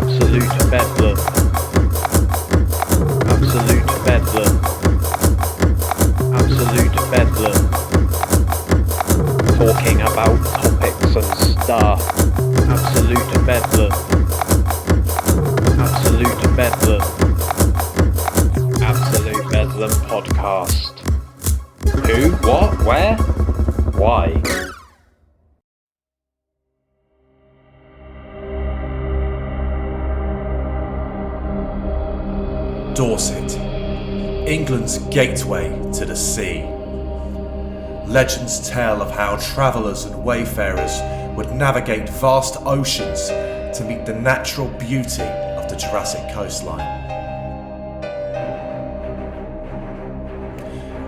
Absolute bedlam. Absolute bedlam. Absolute bedlam. Talking about topics and stuff. Absolute bedlam. Absolute bedlam. Absolute Bedlam podcast. Who? What? Where? Why? Dorset, England's gateway to the sea. Legends tell of how travellers and wayfarers would navigate vast oceans to meet the natural beauty of the Jurassic coastline.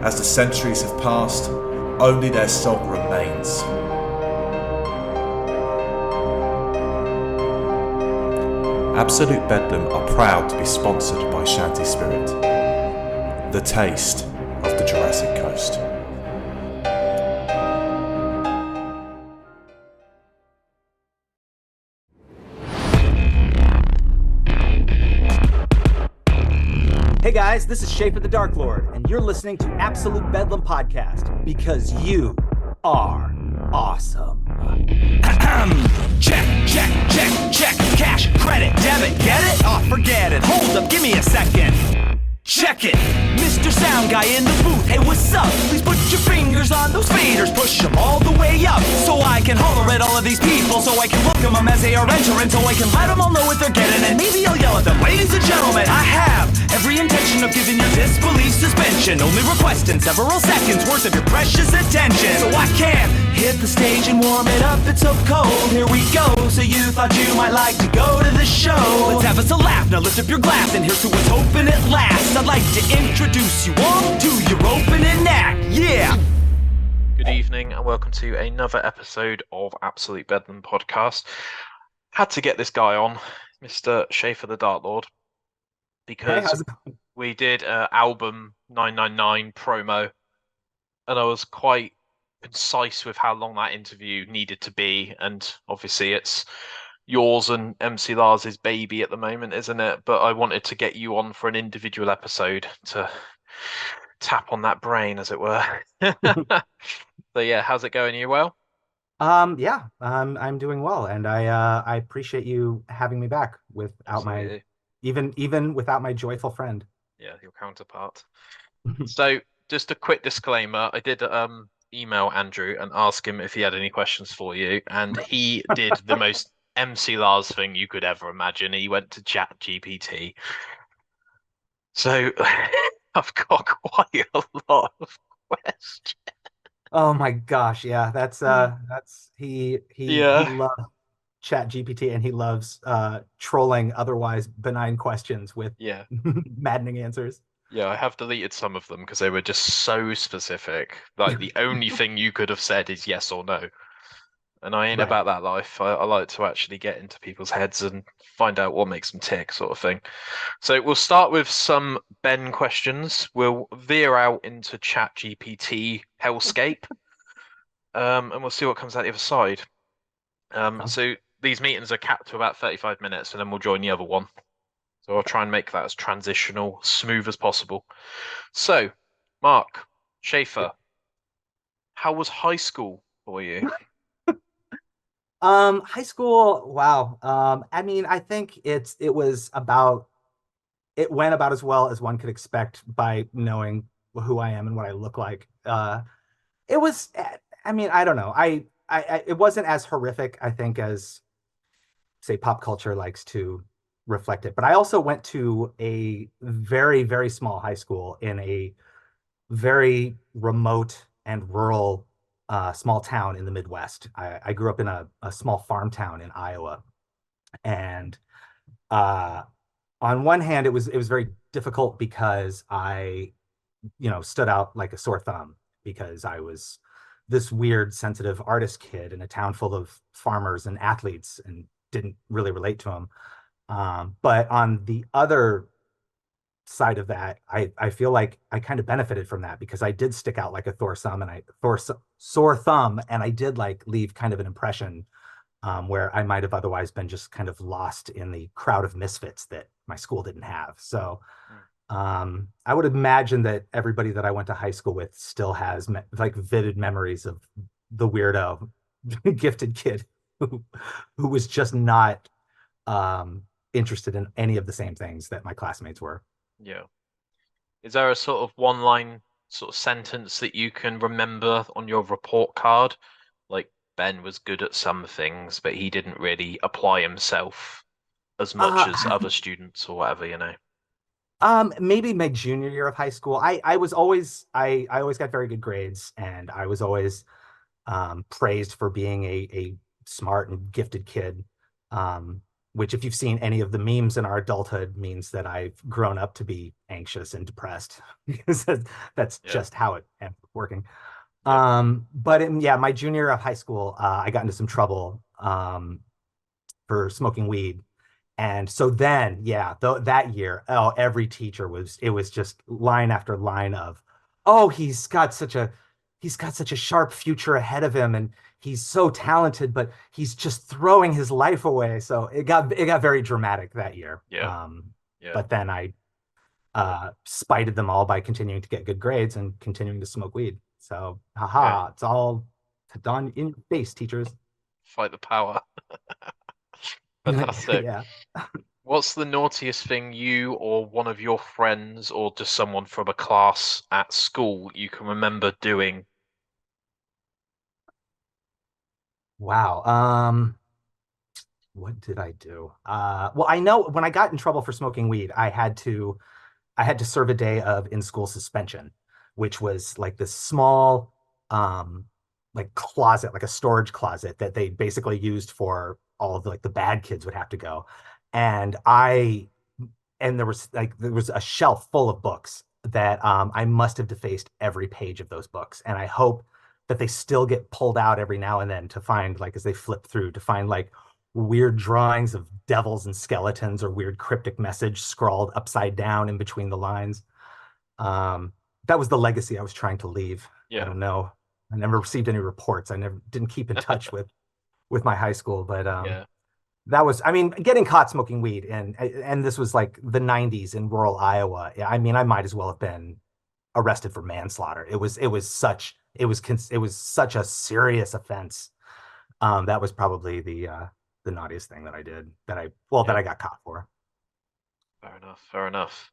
As the centuries have passed, only their song remains. Absolute Bedlam are proud to be sponsored by Shanty Spirit, the taste of the Jurassic Coast. Hey guys, this is Shape of the Dark Lord, and you're listening to Absolute Bedlam Podcast because you are awesome. Check, cash, credit, debit, get it? Oh, forget it, hold up, give me a second. Check it, Mr. Sound Guy in the booth, hey what's up? Please put your fingers on those faders, push them all the way up, so I can holler at all of these people, so I can welcome them as they are entering, so I can let them all know what they're getting, and maybe I'll yell at them. Ladies and gentlemen, I have every intention of giving your disbelief suspension, only requesting several seconds worth of your precious attention, so I can hit the stage and warm it up, it's so cold, here we go, so you thought you might like to go to the show, let's have us a laugh, now lift up your glass, and here's to what's hoping it lasts, I'd like to introduce you all to your opening act, yeah! Good evening and welcome to another episode of Absolute Bedlam Podcast. Had to get this guy on, Mr. Schaefer the Dart Lord, because we did album 999 promo, and I was quite concise with how long that interview needed to be, and obviously it's yours and MC Lars's baby at the moment, isn't it? But I wanted to get you on for an individual episode to tap on that brain, as it were. So yeah, how's it going? Are you well? Yeah, I'm doing well, and I appreciate you having me back without Absolutely. even without my joyful friend. Yeah, your counterpart. So just a quick disclaimer, I did email Andrew and ask him if he had any questions for you, and he did the most MC Lars thing you could ever imagine. He went to Chat GPT. So I've got quite a lot of questions. Oh my gosh, yeah, that's he loves Chat GPT, and he loves trolling otherwise benign questions with maddening answers. Yeah, I have deleted some of them because they were just so specific. Like the only thing you could have said is yes or no. And I ain't about that life. I like to actually get into people's heads and find out what makes them tick, sort of thing. So we'll start with some Ben questions. We'll veer out into Chat GPT hellscape, and we'll see what comes out the other side. So these meetings are capped to about 35 minutes, and then we'll join the other one. So I'll try and make that as transitional, smooth as possible. So, Mark Schaefer, how was high school for you? High school, wow. I mean, I think it went about as well as one could expect by knowing who I am and what I look like. It was, I mean, I don't know. It wasn't as horrific, I think, as say pop culture likes to reflect it. But I also went to a very, very small high school in a very remote and rural small town in the Midwest. I grew up in a small farm town in Iowa, and on one hand, it was very difficult because I, stood out like a sore thumb because I was this weird, sensitive artist kid in a town full of farmers and athletes, and didn't really relate to them. But on the other side of that, I feel like I kind of benefited from that because I did stick out like a sore thumb, and I did like leave kind of an impression where I might have otherwise been just kind of lost in the crowd of misfits that my school didn't have. So Mm. I would imagine that everybody that I went to high school with still has like vivid memories of the weirdo gifted kid who who was just not um, interested in any of the same things that my classmates were. Yeah. Is there a sort of one line sort of sentence that you can remember on your report card? Like Ben was good at some things, but he didn't really apply himself as much as Uh, other students or whatever, you know. Maybe my junior year of high school. I was always I always got very good grades, and I was always praised for being a smart and gifted kid. Which, if you've seen any of the memes in our adulthood, means that I've grown up to be anxious and depressed because that's Yeah, just how it ended up working. yeah, Yeah, my junior year of high school, I got into some trouble for smoking weed. And so then, yeah, that year, oh, every teacher it was just line after line of, oh, he's got such a sharp future ahead of him, and he's so talented, but he's just throwing his life away. So it got very dramatic that year. yeah, yeah, But then I spited them all by continuing to get good grades and continuing to smoke weed. So, yeah. haha, it's all done in your face, teachers. Fight the power. Fantastic. Yeah. What's the naughtiest thing you or one of your friends or just someone from a class at school you can remember doing? Wow. What did I do? Well, I know when I got in trouble for smoking weed, I had to serve a day of in-school suspension, which was like this small like closet, like a storage closet that they basically used for all of like the bad kids would have to go. And there was a shelf full of books that I must have defaced every page of those books. And I hope that they still get pulled out every now and then to find, like, as they flip through, to find like weird drawings of devils and skeletons or weird cryptic message scrawled upside down in between the lines. Um, that was the legacy I was trying to leave. I Yeah, don't know. I never received any reports. I never didn't keep in touch with my high school, but yeah, that was, I mean, getting caught smoking weed, and this was like the 90s in rural Iowa. I mean, I might as well have been arrested for manslaughter. It was such a serious offense. That was probably the naughtiest thing that I did that yeah. I got caught for. Fair enough, fair enough.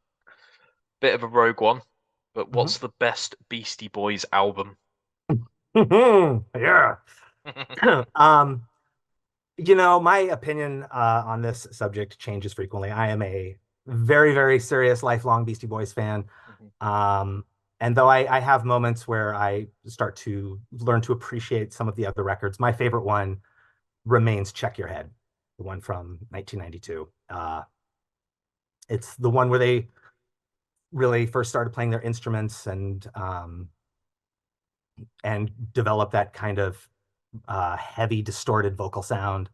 Bit of a rogue one, but Mhm. what's the best Beastie Boys album? Yeah. Um, my opinion on this subject changes frequently. I am a very, very serious lifelong Beastie Boys fan. Mhm. Um, and though I have moments where I start to learn to appreciate some of the other records, my favorite one remains Check Your Head, the one from 1992. It's the one where they really first started playing their instruments and developed that kind of heavy, distorted vocal sound.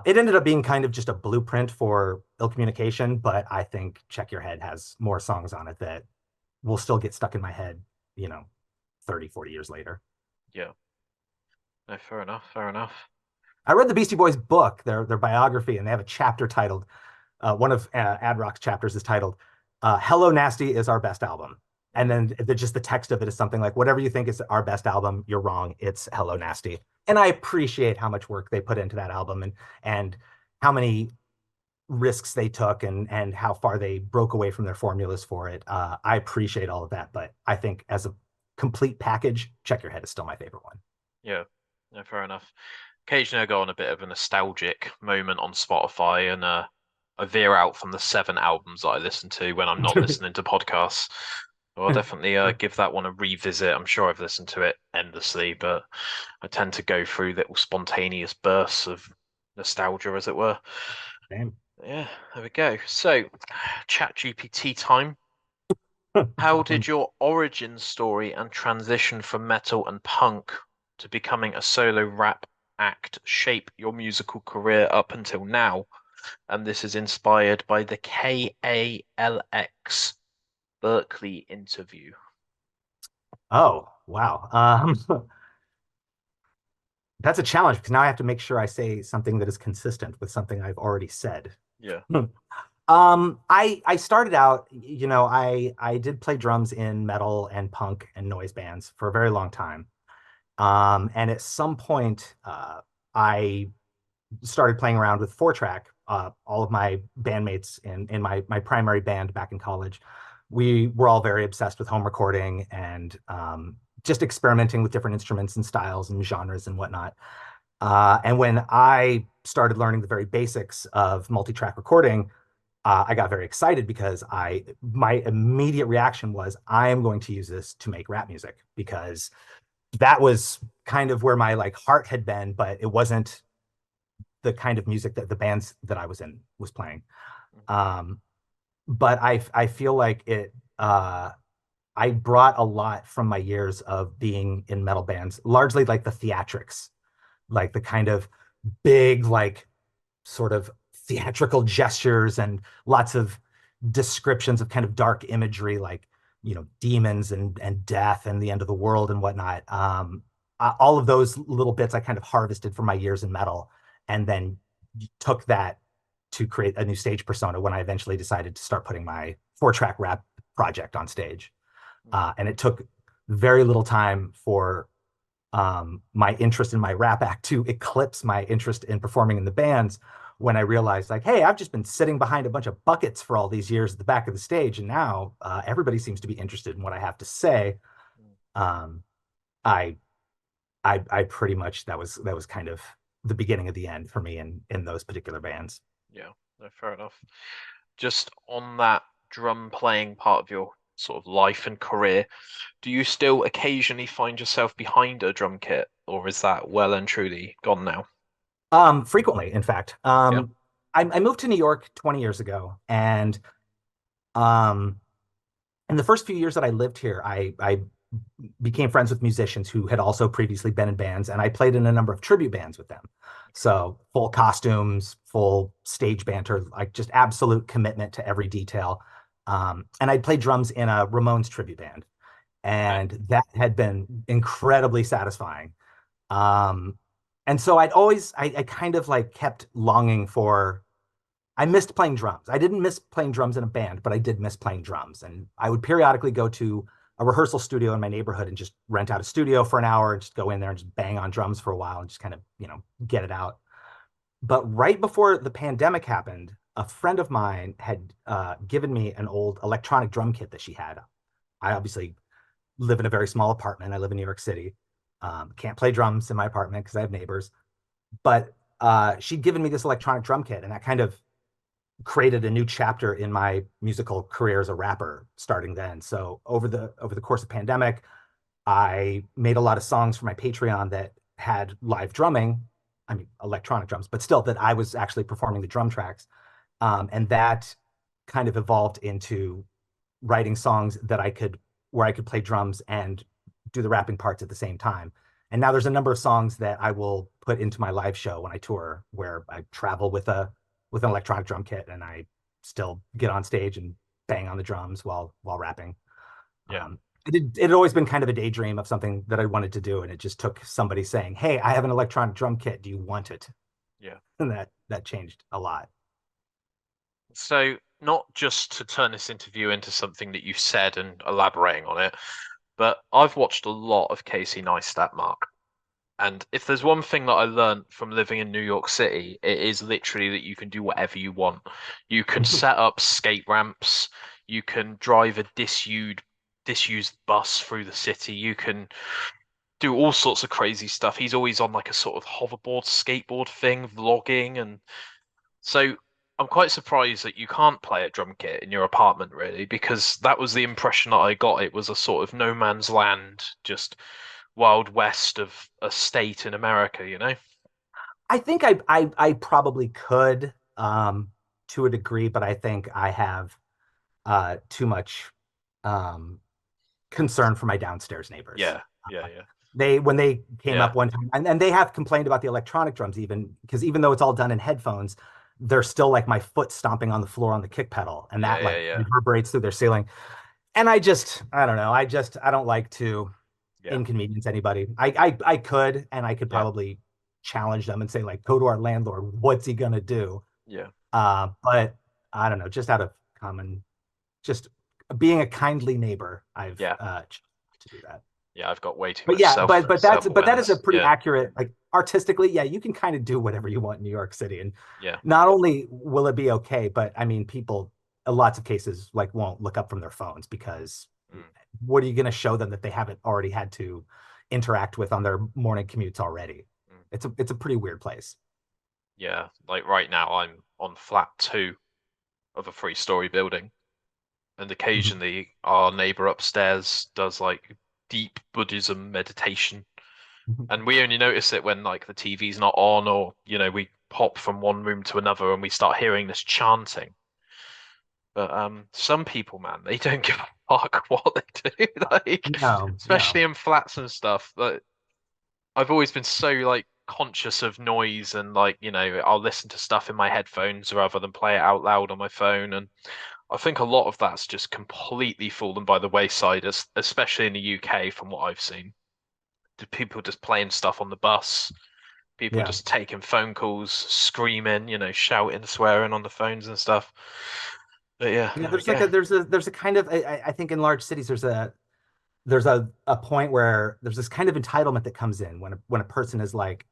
It ended up being kind of just a blueprint for ill communication, but I think Check Your Head has more songs on it that will still get stuck in my head, you know, 30, 40 years later. Yeah, no, fair enough, fair enough. I read the Beastie Boys book, their biography, and they have a chapter titled, one of Ad Rock's chapters is titled, Hello Nasty is our best album. And Mm. then just the text of it is something like, whatever you think is our best album, you're wrong. It's Hello Nasty. And I appreciate how much work they put into that album and how many risks they took and how far they broke away from their formulas for it. I appreciate all of that, but I think as a complete package, Check Your Head is still my favorite one. Yeah, no, fair enough. Occasionally I go on a bit of a nostalgic moment on Spotify and I veer out from the 7 albums that I listen to when I'm not listening to podcasts. So I'll definitely give that one a revisit. I'm sure I've listened to it endlessly, but I tend to go through little spontaneous bursts of nostalgia, as it were. Same. Yeah, there we go. So, ChatGPT time. How did your origin story and transition from metal and punk to becoming a solo rap act shape your musical career up until now? And this is inspired by the KALX Berkeley interview. Oh, wow. That's a challenge because now I have to make sure I say something that is consistent with something I've already said. Yeah. I started out, I did play drums in metal and punk and noise bands for a very long time. And at some point, I started playing around with 4-track. All of my bandmates in my primary band back in college, we were all very obsessed with home recording and just experimenting with different instruments and styles and genres and whatnot. And when I started learning the very basics of multi-track recording, I got very excited because my immediate reaction was, I am going to use this to make rap music, because that was kind of where my like heart had been, but it wasn't the kind of music that the bands that I was in was playing. Um, but I feel like I brought a lot from my years of being in metal bands, largely like the theatrics, like the kind of big, like sort of theatrical gestures and lots of descriptions of kind of dark imagery, like, demons and death and the end of the world and whatnot. All of those little bits I kind of harvested from my years in metal, and then took that to create a new stage persona when I eventually decided to start putting my 4-track rap project on stage. And it took very little time for my interest in my rap act to eclipse my interest in performing in the bands, when I realized, like, hey, I've just been sitting behind a bunch of buckets for all these years at the back of the stage, and now everybody seems to be interested in what I have to say. Um, I, I pretty much, that was kind of the beginning of the end for me in those particular bands. Yeah, no, fair enough. Just on that drum playing part of your sort of life and career, do you still occasionally find yourself behind a drum kit, or is that well and truly gone now? Frequently, in fact. Yeah. I moved to New York 20 years ago, and um, in the first few years that I lived here, I became friends with musicians who had also previously been in bands, and I played in a number of tribute bands with them. So full costumes, full stage banter, like just absolute commitment to every detail. And I played drums in a Ramones tribute band, Okay. and that had been incredibly satisfying. Um, and so I kind of like kept longing for, I missed playing drums. I didn't miss playing drums in a band, but I did miss playing drums. And I would periodically go to a rehearsal studio in my neighborhood and just rent out a studio for an hour and just go in there and just bang on drums for a while and just kind of, get it out. But right before the pandemic happened, a friend of mine had given me an old electronic drum kit that she had. I obviously live in a very small apartment. I live in New York City. Can't play drums in my apartment because I have neighbors. But she'd given me this electronic drum kit, and that kind of created a new chapter in my musical career as a rapper starting then. So over the course of pandemic, I made a lot of songs for my Patreon that had live drumming. I mean, electronic drums, but still that I was actually performing the drum tracks. And that kind of evolved into writing songs where I could play drums and do the rapping parts at the same time. And now there's a number of songs that I will put into my live show when I tour, where I travel with an electronic drum kit, and I still get on stage and bang on the drums while rapping. Yeah. It had always been kind of a daydream of something that I wanted to do, and it just took somebody saying, "Hey, I have an electronic drum kit. Do you want it?" Yeah. And that changed a lot. So, not just to turn this interview into something that you've said and elaborating on it, but I've watched a lot of Casey Neistat, Mark. And if there's one thing that I learned from living in New York City, it is literally that you can do whatever you want. You can set up skate ramps, you can drive a disused bus through the city, you can do all sorts of crazy stuff. He's always on like a sort of hoverboard, skateboard thing, vlogging, and so I'm quite surprised that you can't play a drum kit in your apartment, really, because that was the impression that I got. It was a sort of no man's land, just wild west of a state in America, you know? I think I probably could, to a degree, but I think I have too much um, concern for my downstairs neighbors. Yeah, yeah, yeah, When they came yeah, up one time, and they have complained about the electronic drums, even because even though it's all done in headphones, they're still like my foot stomping on the floor on the kick pedal, and yeah, that yeah, like yeah, reverberates through their ceiling. And I don't know, I don't like to yeah, inconvenience anybody. I could, and I could yeah, probably challenge them and say like, go to our landlord, what's he gonna do? Yeah. But I don't know, just out of common, just being a kindly neighbor, I've Yeah. to do that. Yeah, I've got way too But much yeah, but that is a self-awareness. pretty Yeah. accurate, like artistically, yeah, you can kind of do whatever you want in New York City. And Yeah. not only will it be okay, but I mean, people, in lots of cases, like won't look up from their phones because Mm. what are you going to show them that they haven't already had to interact with on their morning commutes already? Mm. It's a pretty weird place. Yeah. Like right now I'm on flat 2 of a 3-story building, and Mhm. occasionally our neighbor upstairs does like deep Buddhism meditation. And we only notice it when like the TV's not on, or we pop from one room to another and we start hearing this chanting. But some people, man, they don't give a fuck what they do. Like, No, especially no. in flats and stuff. Like, I've always been so like conscious of noise, and like, I'll listen to stuff in my headphones rather than play it out loud on my phone. And I think a lot of that's just completely fallen by the wayside, especially in the UK, from what I've seen. People just playing stuff on the bus, people Yeah. just taking phone calls, screaming, shouting, swearing on the phones and stuff. But yeah, Yeah, there we there's like go. a kind of I think in large cities there's a point where there's this kind of entitlement that comes in when a person is like,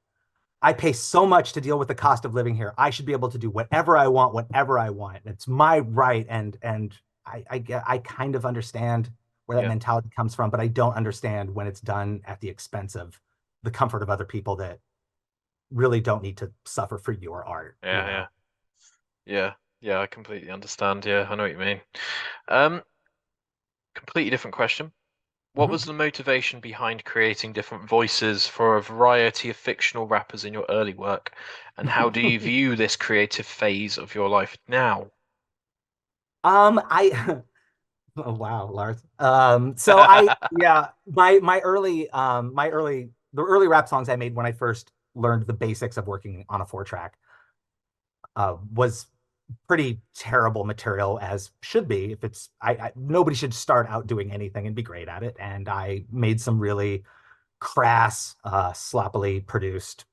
I pay so much to deal with the cost of living here. I should be able to do whatever I want, whatever I want. It's my right. And I kind of understand where that Yeah, mentality comes from, but I don't understand when it's done at the expense of the comfort of other people that really don't need to suffer for your art, you yeah, yeah, know? yeah, yeah. I completely understand. Yeah, I know what you mean. Um, Completely different question. What was Mhm. the motivation behind creating different voices for a variety of fictional rappers in your early work, and how do you view this creative phase of your life now? I oh wow, Lars. So yeah, the early rap songs I made when I first learned the basics of working on a 4 track was pretty terrible material, as should be. If it's nobody should start out doing anything and be great at it. And I made some really crass, sloppily produced,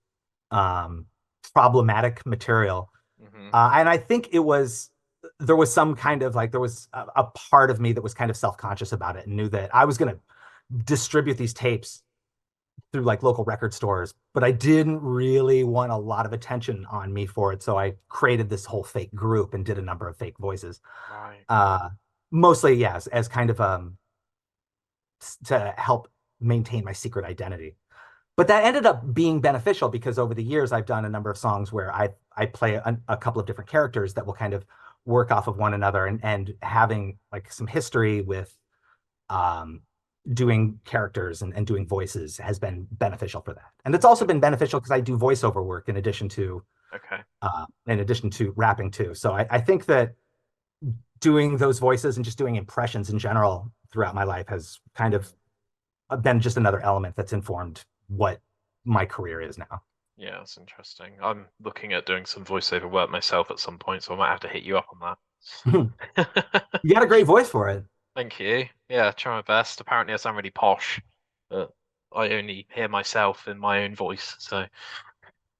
um, problematic material. Hmm. And I think there was some kind of like there was a part of me that was kind of self-conscious about it and knew that I was going to distribute these tapes through like local record stores, but I didn't really want a lot of attention on me for it. So I created this whole fake group and did a number of fake voices. Right. Uh, Mostly, yes, as kind of to help maintain my secret identity. But that ended up being beneficial because over the years I've done a number of songs where I play a couple of different characters that will kind of work off of one another, and having like some history with um, doing characters and doing voices has been beneficial for that. And it's also Yeah. been beneficial because I do voiceover work Okay. in addition to rapping too. So I think that doing those voices and just doing impressions in general throughout my life has kind of been just another element that's informed what my career is now. Yeah, that's interesting. I'm looking at doing some voiceover work myself at some point, so I might have to hit you up on You that. got a great voice for it. Thank you. Yeah, try my best. Apparently, I sound really posh, but I only hear myself in my own voice. So,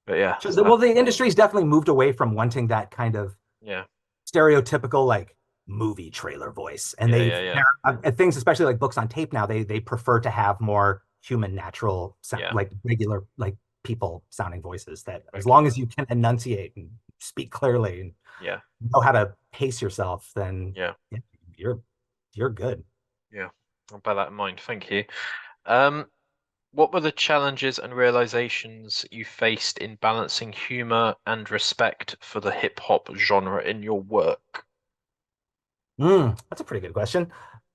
but yeah, Sure. so Well, the industry's definitely moved away from wanting that kind of yeah, stereotypical like movie trailer voice, and yeah, yeah, yeah, things, especially like books on tape now, they prefer to have more human, natural sound, yeah, like regular, like people sounding voices, that as long regular. as you can enunciate and speak clearly and Yeah, know how to pace yourself, then yeah, yeah, you're you're good. yeah. I'll bear that in mind. Thank you. Um, what were the challenges and realizations you faced in balancing humor and respect for the hip hop genre in your work? That's a pretty good question.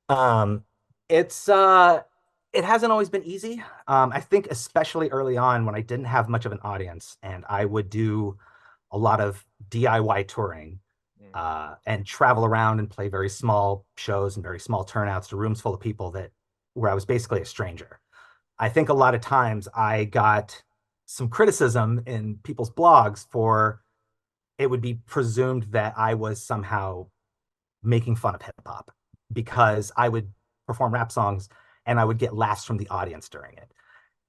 Um, it's it hasn't always been easy. I think especially early on when I didn't have much of an audience and I would do a lot of DIY touring, Mm. and travel around and play very small shows and very small turnouts to rooms full of people that where I was basically a stranger. I think a lot of times I got some criticism in people's blogs for it would be presumed that I was somehow making fun of hip hop because I would perform rap songs and I would get laughs from the audience during it.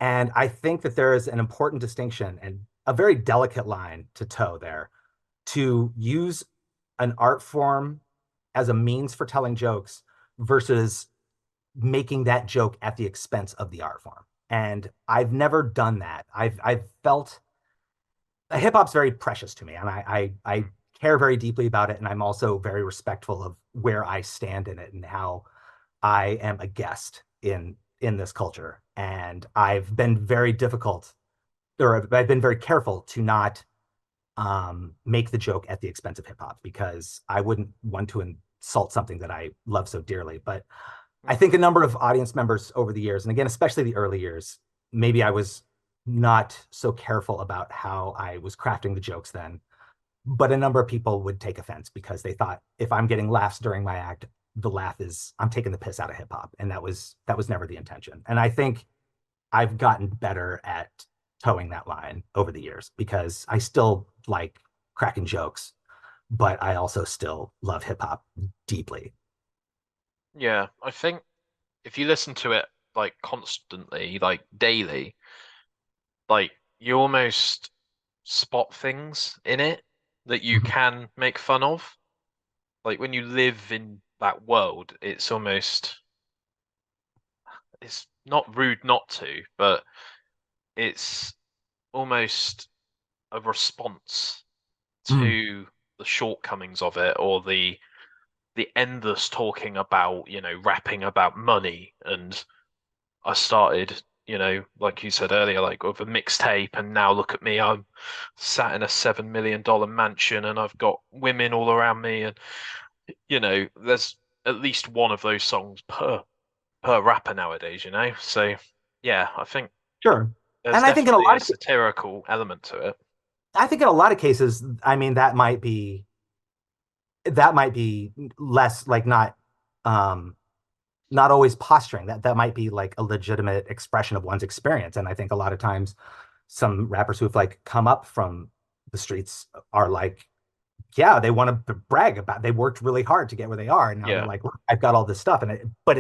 And I think that there is an important distinction and a very delicate line to toe there, to use an art form as a means for telling jokes versus making that joke at the expense of the art form. And I've never done that. I've felt hip hop's very precious to me, and I care very deeply about it, and I'm also very respectful of where I stand in it and how I am a guest in this culture. And I've been very difficult, or I've been very careful to not make the joke at the expense of hip hop, because I wouldn't want to insult something that I love so dearly. But I think a number of audience members over the years, and again, especially the early years, maybe I was not so careful about how I was crafting the jokes then, but a number of people would take offense because they thought if I'm getting laughs during my act, the laugh is I'm taking the piss out of hip hop, and that was never the intention. And I think I've gotten better at towing that line over the years, because I still like cracking jokes, but I also still love hip hop deeply. Yeah, I think if you listen to it like constantly, like daily, like you almost spot things in it that you can make fun of. Like when you live in that world, it's not rude not to, but it's almost a response Mm, to the shortcomings of it, or the endless talking about, rapping about money. And I started, like you said earlier, like with a mixtape, and now look at me, I'm sat in a $7 million mansion and I've got women all around me, and there's at least one of those songs per rapper nowadays, So yeah, I think sure. there's And I think in a definitely lot a of satirical element to it. I think in a lot of cases, I mean, that might be less like um not always posturing. That might be like a legitimate expression of one's experience. And I think a lot of times some rappers who've like come up from the streets are like, yeah, they want to brag about, they worked really hard to get where they are, and now they're Yeah, like, "Look, I've got all this stuff." And but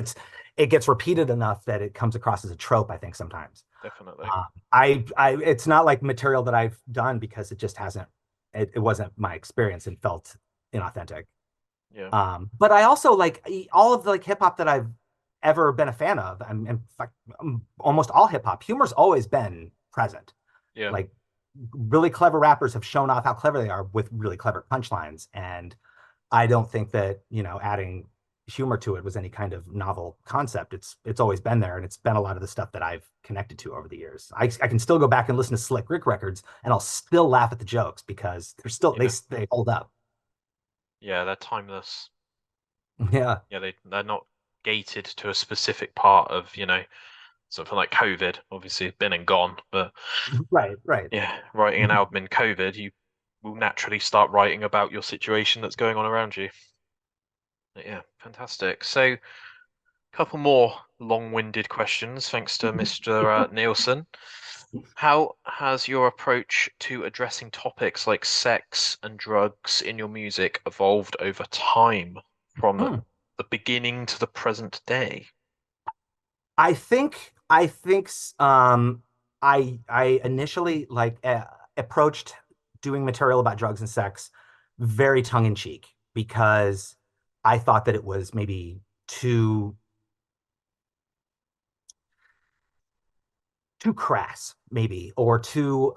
it gets repeated enough that it comes across as a trope, I think, sometimes. definitely. It's not like material that I've done because it just hasn't, it wasn't my experience and felt inauthentic. Yeah, But I also like all of the like hip hop that I've ever been a fan of. In fact, almost all hip hop humor's always been present. yeah, Like really clever rappers have shown off how clever they are with really clever punchlines, and I don't think that, adding humor to it was any kind of novel concept. It's always been there, and it's been a lot of the stuff that I've connected to over the years. I can still go back and listen to Slick Rick records, and I'll still laugh at the jokes because they're still yeah, they hold up. yeah. They're timeless. Yeah. Yeah, they're not gated to a specific part of, something like COVID. Obviously, been and gone, but Right, right. yeah, writing an album in COVID, you will naturally start writing about your situation that's going on around you. But yeah, fantastic. So, a couple more long-winded questions, thanks to Mr. Nielsen. How has your approach to addressing topics like sex and drugs in your music evolved over time, from Hmm. the beginning to the present day? I think I initially like approached doing material about drugs and sex very tongue in cheek, because I thought that it was maybe too crass, maybe, or too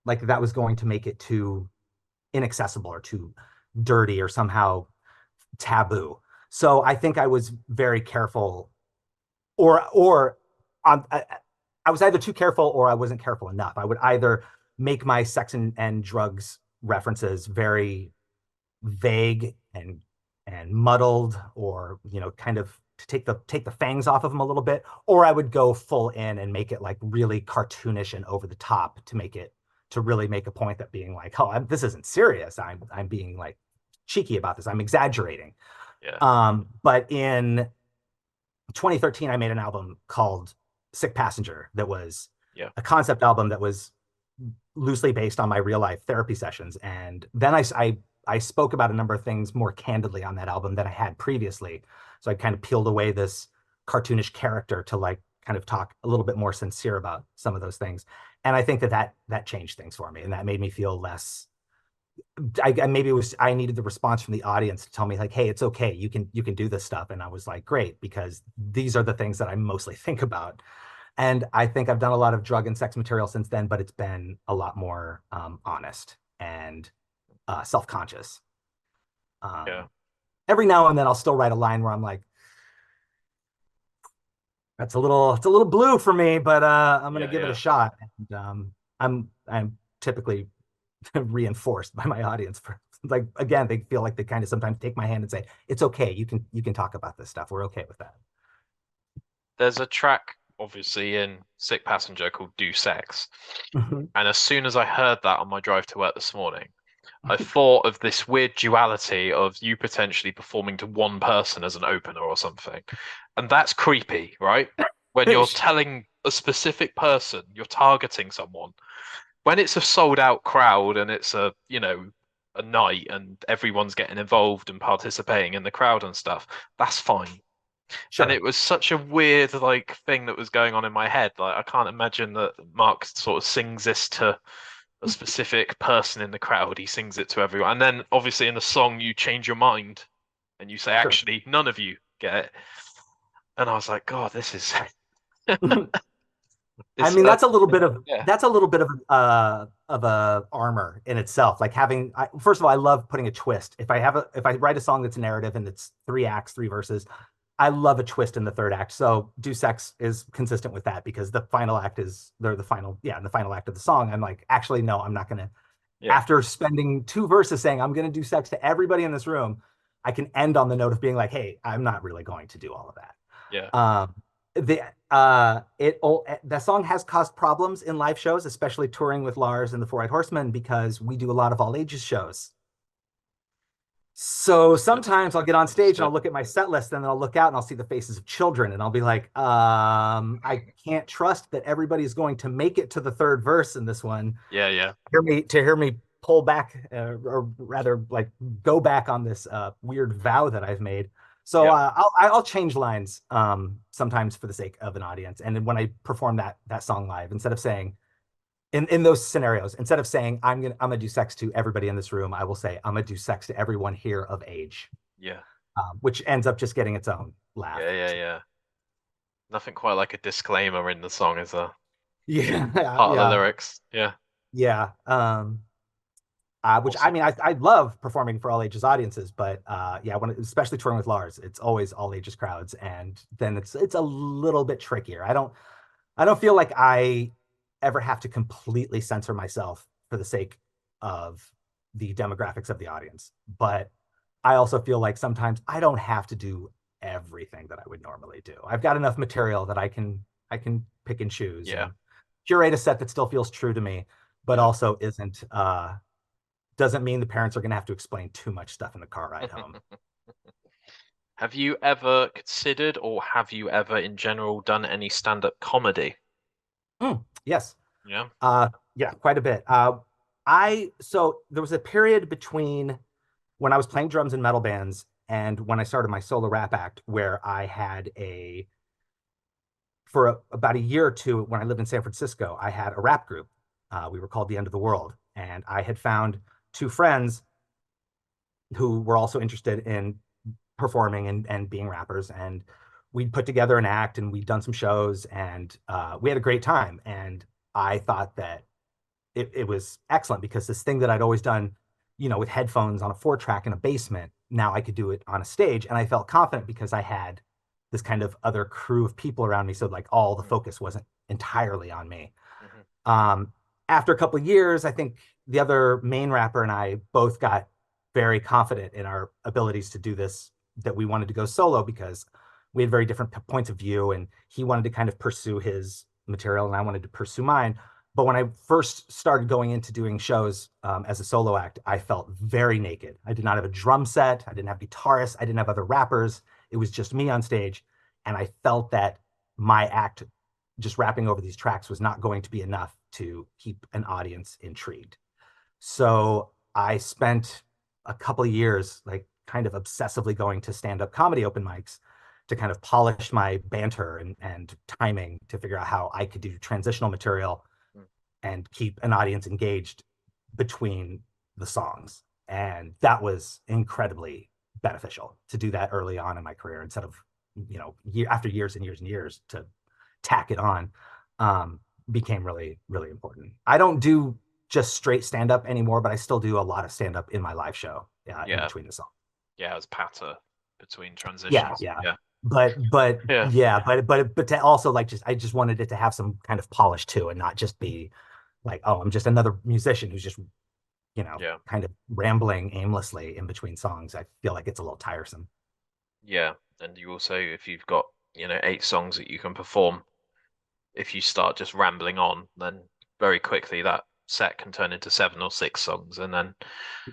like that was going to make it too inaccessible or too dirty or somehow taboo. So I think I was very careful, or um, I, I was either too careful or I wasn't careful enough. I would either make my sex and drugs references very vague and muddled, or kind of to take the fangs off of them a little bit, or I would go full in and make it like really cartoonish and over the top to really make a point that being like, oh, this isn't serious. I'm being like cheeky about this. I'm exaggerating. Yeah, But in 2013, I made an album called Sick Passenger that was yeah, a concept album that was loosely based on my real life therapy sessions. And then I spoke about a number of things more candidly on that album than I had previously. So I kind of peeled away this cartoonish character to like kind of talk a little bit more sincere about some of those things. And I think that changed things for me, and that made me feel less. Maybe it was I needed the response from the audience to tell me like, hey, it's okay, you can do this stuff, and I was like, great, because these are the things that I mostly think about. And I think I've done a lot of drug and sex material since then, but it's been a lot more honest and self-conscious. Yeah. Every now and then I'll still write a line where I'm like, it's a little blue for me, but I'm gonna give it a shot. And I'm typically reinforced by my audience for like, again, they feel like they kind of sometimes take my hand and say, it's okay, you can talk about this stuff. We're okay with that. There's a track obviously in Sick Passenger called Do Sex. And as soon as I heard that on my drive to work this morning, I thought of this weird duality of you potentially performing to one person as an opener or something. And that's creepy, right? When you're telling a specific person, you're targeting someone. When it's a sold out crowd and it's a night and everyone's getting involved and participating in the crowd and stuff, that's fine. Sure. And it was such a weird like thing that was going on in my head. Like I can't imagine that Mark sort of sings this to a specific person in the crowd. He sings it to everyone. And then obviously in the song you change your mind and you say, actually, none of you get it. And I was like, God, this is I mean, that's a little bit of a armor in itself. Like first of all, I love putting a twist. If I write a song that's a narrative and it's 3 acts, 3 verses, I love a twist in the 3rd act. So Do Sex is consistent with that, because the final act is the final act of the song. I'm like, actually, no, I'm not gonna. Yeah. After spending 2 verses saying I'm gonna do sex to everybody in this room, I can end on the note of being like, hey, I'm not really going to do all of that. Yeah. That song has caused problems in live shows, especially touring with Lars and the Four-Eyed Horsemen, because we do a lot of all ages shows. So sometimes I'll get on stage and I'll look at my set list, and then I'll look out and I'll see the faces of children, and I'll be like, I can't trust that everybody's going to make it to the 3rd verse in this one. Yeah. Hear me pull back, or rather, like, go back on this weird vow that I've made. So I'll change lines sometimes for the sake of an audience. And then when I perform that song live, instead of saying, in those scenarios, instead of saying I'm gonna do sex to everybody in this room, I will say I'm gonna do sex to everyone here of age. Yeah. Which ends up just getting its own laugh. Yeah. Nothing quite like a disclaimer in the song, is there? Yeah. Part of the lyrics. Yeah. Yeah. Which, I mean, I love performing for all ages audiences, but especially touring with Lars, it's always all ages crowds, and then it's a little bit trickier. I don't feel like I ever have to completely censor myself for the sake of the demographics of the audience, but I also feel like sometimes I don't have to do everything that I would normally do. I've got enough material that I can pick and choose. Yeah. And curate a set that still feels true to me, but also doesn't mean the parents are going to have to explain too much stuff in the car ride home. Have you ever considered, or have you ever in general done any stand-up comedy? Yes. Yeah. Yeah, quite a bit. So there was a period between when I was playing drums in metal bands and when I started my solo rap act, where I had about a year or two, when I lived in San Francisco, I had a rap group. We were called The End of the World, and I had found 2 friends who were also interested in performing and being rappers, and we'd put together an act, and we'd done some shows, and we had a great time. And I thought that it was excellent, because this thing that I'd always done, with headphones on a 4-track in a basement, now I could do it on a stage, and I felt confident because I had this kind of other crew of people around me, so like all the focus wasn't entirely on me. Mm-hmm. After a couple of years, I think the other main rapper and I both got very confident in our abilities to do this, that we wanted to go solo, because we had very different points of view, and he wanted to kind of pursue his material and I wanted to pursue mine. But when I first started going into doing shows as a solo act, I felt very naked. I did not have a drum set. I didn't have guitarists. I didn't have other rappers. It was just me on stage. And I felt that my act, just rapping over these tracks, was not going to be enough to keep an audience intrigued. So I spent a couple of years, like, kind of obsessively going to stand-up comedy open mics to kind of polish my banter and timing to figure out how I could do transitional material and keep an audience engaged between the songs. And that was incredibly beneficial to do that early on in my career instead of, after years and years and years to tack it on, became really, really important. I don't do just straight stand-up anymore, but I still do a lot of stand-up in my live show in between the songs. Yeah, as patter between transitions. Yeah. But to also I just wanted it to have some kind of polish too, and not just be like, oh, I'm just another musician who's just, kind of rambling aimlessly in between songs. I feel like it's a little tiresome. Yeah, and you also, if you've got, 8 songs that you can perform, if you start just rambling on, then very quickly that set can turn into 7 or 6 songs, and then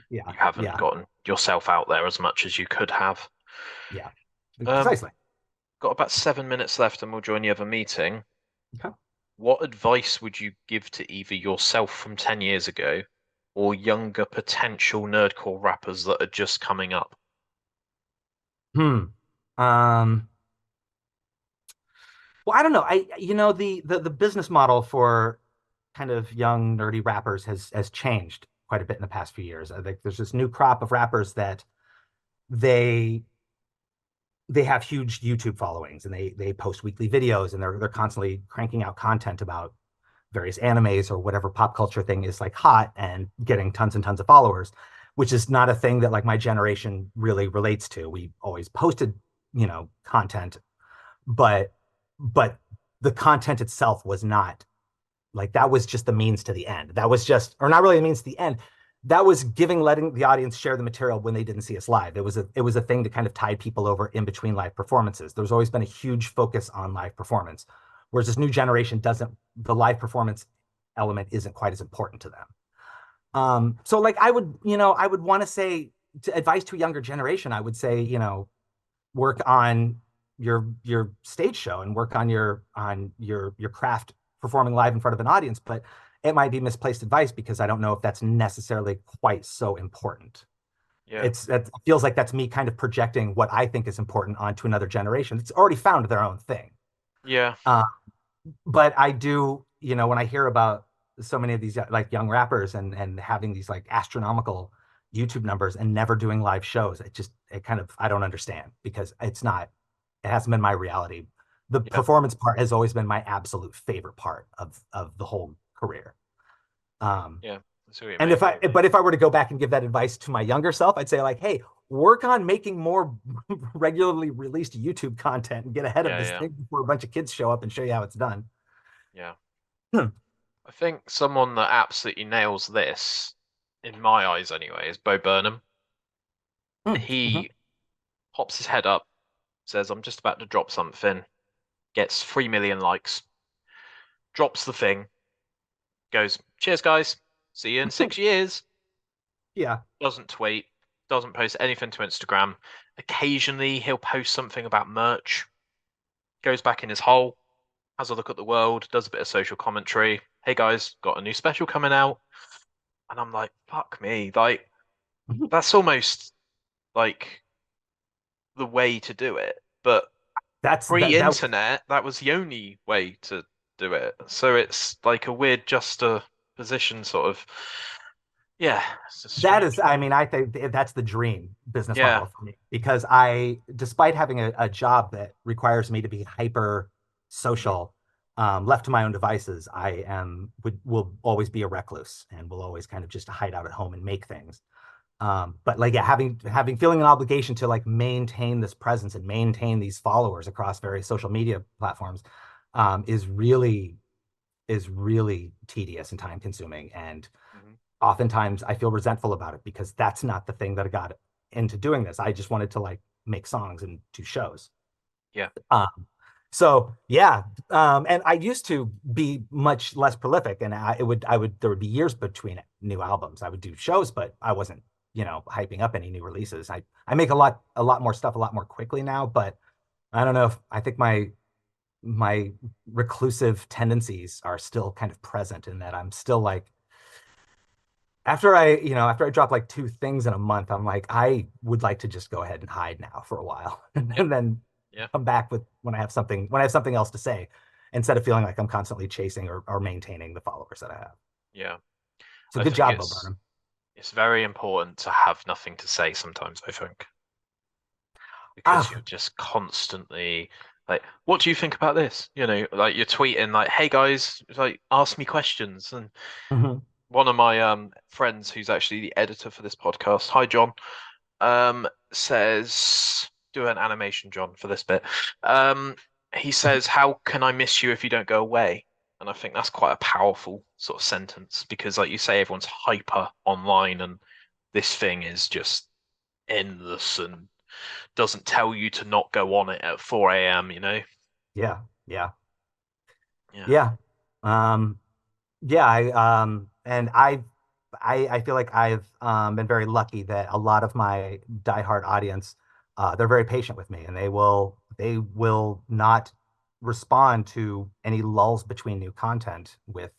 you haven't gotten yourself out there as much as you could have. Yeah, precisely. Got about 7 minutes left, and we'll join the other meeting. Okay. What advice would you give to either yourself from 10 years ago or younger potential nerdcore rappers that are just coming up? Well, I don't know. The business model for kind of young nerdy rappers has changed quite a bit in the past few years. I think there's this new crop of rappers that they have huge YouTube followings, and they post weekly videos, and they're constantly cranking out content about various animes or whatever pop culture thing is like hot, and getting tons and tons of followers, which is not a thing that like my generation really relates to. We always posted, content, but the content itself was not like, that was just the means to the end. That was just, or not really the means to the end. That was letting the audience share the material when they didn't see us live. It was a thing to kind of tide people over in between live performances. There's always been a huge focus on live performance, whereas this new generation the live performance element isn't quite as important to them. So like I would want to say, to advice to a younger generation, I would say, work on your stage show and work on your craft performing live in front of an audience. But it might be misplaced advice, because I don't know if that's necessarily quite so important. Yeah. It feels like that's me kind of projecting what I think is important onto another generation. It's already found their own thing. Yeah. But I do, when I hear about so many of these like young rappers and having these like astronomical YouTube numbers and never doing live shows, I don't understand, because it hasn't been my reality. The performance part has always been my absolute favorite part of the whole career. And if I were to go back and give that advice to my younger self, I'd say like, hey, work on making more regularly released YouTube content and get ahead of this thing before a bunch of kids show up and show you how it's done. Yeah. I think someone that absolutely nails this, in my eyes anyway, is Bo Burnham. He pops his head up, says, I'm just about to drop something, gets 3 million likes, drops the thing, goes, cheers guys, see you in 6 years. Yeah. Doesn't tweet, doesn't post anything to Instagram. Occasionally he'll post something about merch, goes back in his hole, has a look at the world, does a bit of social commentary. Hey guys, got a new special coming out. And I'm like, fuck me. Like, that's almost like the way to do it. But pre-internet, that was the only way to do it. So it's like a weird juxtaposition sort of. Yeah. I think that's the dream business model for me, because despite having a job that requires me to be hyper social, left to my own devices, will always be a recluse and will always kind of just hide out at home and make things. But like, feeling an obligation to like maintain this presence and maintain these followers across various social media platforms, is really tedious and time consuming. And oftentimes I feel resentful about it, because that's not the thing that got into doing this. I just wanted to like make songs and do shows. Yeah. So yeah. And I used to be much less prolific, and there would be years between new albums. I would do shows, but I wasn't, hyping up any new releases. I make a lot more stuff a lot more quickly now, but I don't know I think my reclusive tendencies are still kind of present, in that I'm still like, after I drop like 2 things in a month, I'm like, I would like to just go ahead and hide now for a while, and then Yeah. come back with when I have something else to say, instead of feeling like I'm constantly chasing or maintaining the followers that I have. Yeah. So I good think job, Bo Burnham. it's very important to have nothing to say sometimes, I think. Because Ah, you're just constantly like, what do you think about this? You know, like you're tweeting like, hey guys, like ask me questions. And mhm. one of my friends who's actually the editor for this podcast, hi John, says do an animation, John, for this bit. He says, how can I miss you if you don't go away? And I think that's quite a powerful sort of sentence because like you say, everyone's hyper online and this thing is just endless and doesn't tell you to not go on it at 4 a.m., you know? Yeah, yeah, Yeah. yeah. Um, yeah, and I feel like I've been very lucky that a lot of my diehard audience, they're very patient with me, and they will not respond to any lulls between new content with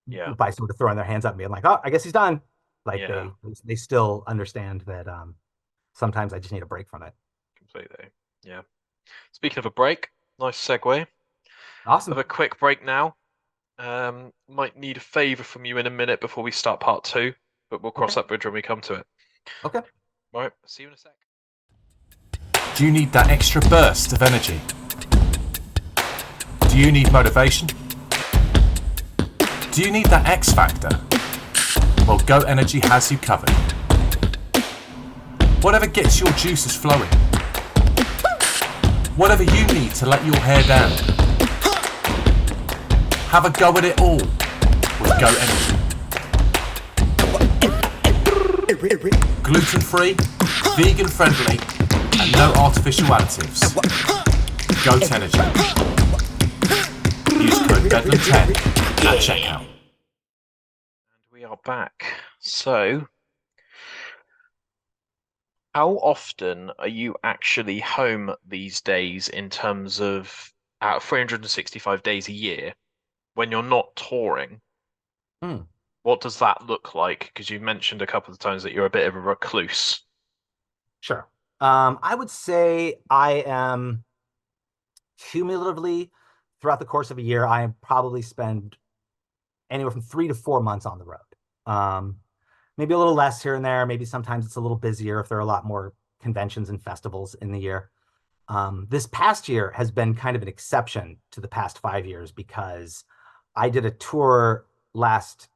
Yeah. by sort of throwing their hands up at me and like, oh, I guess he's done. Like Yeah. they still understand that sometimes I just need a break from it. Completely. Yeah. Speaking of a break, nice segue. Have Awesome. a quick break now. Might need a favor from you in a minute before we start part two, but we'll cross Okay. that bridge when we come to it. Okay. All right. See you in a sec. Do you need that extra burst of energy? Do you need motivation? Do you need that X factor? Well, Go Energy has you covered. Whatever gets your juices flowing. Whatever you need to let your hair down. Have a go at it all with Go Energy. Gluten-free, vegan-friendly, and no artificial additives. Go Energy. Use code BEDLAM10 at checkout. And we are back. So, how often are you actually home these days in terms of 365 days a year when you're not touring? Hmm. What does that look like? Because you mentioned a couple of times that you're a bit of a recluse. Sure. I would say I am cumulatively throughout the course of a year, I probably spend anywhere from 3 to 4 months on the road. Maybe a little less here and there. Maybe sometimes it's a little busier if there are a lot more conventions and festivals in the year. This past year has been kind of an exception to the past 5 years because I did a tour last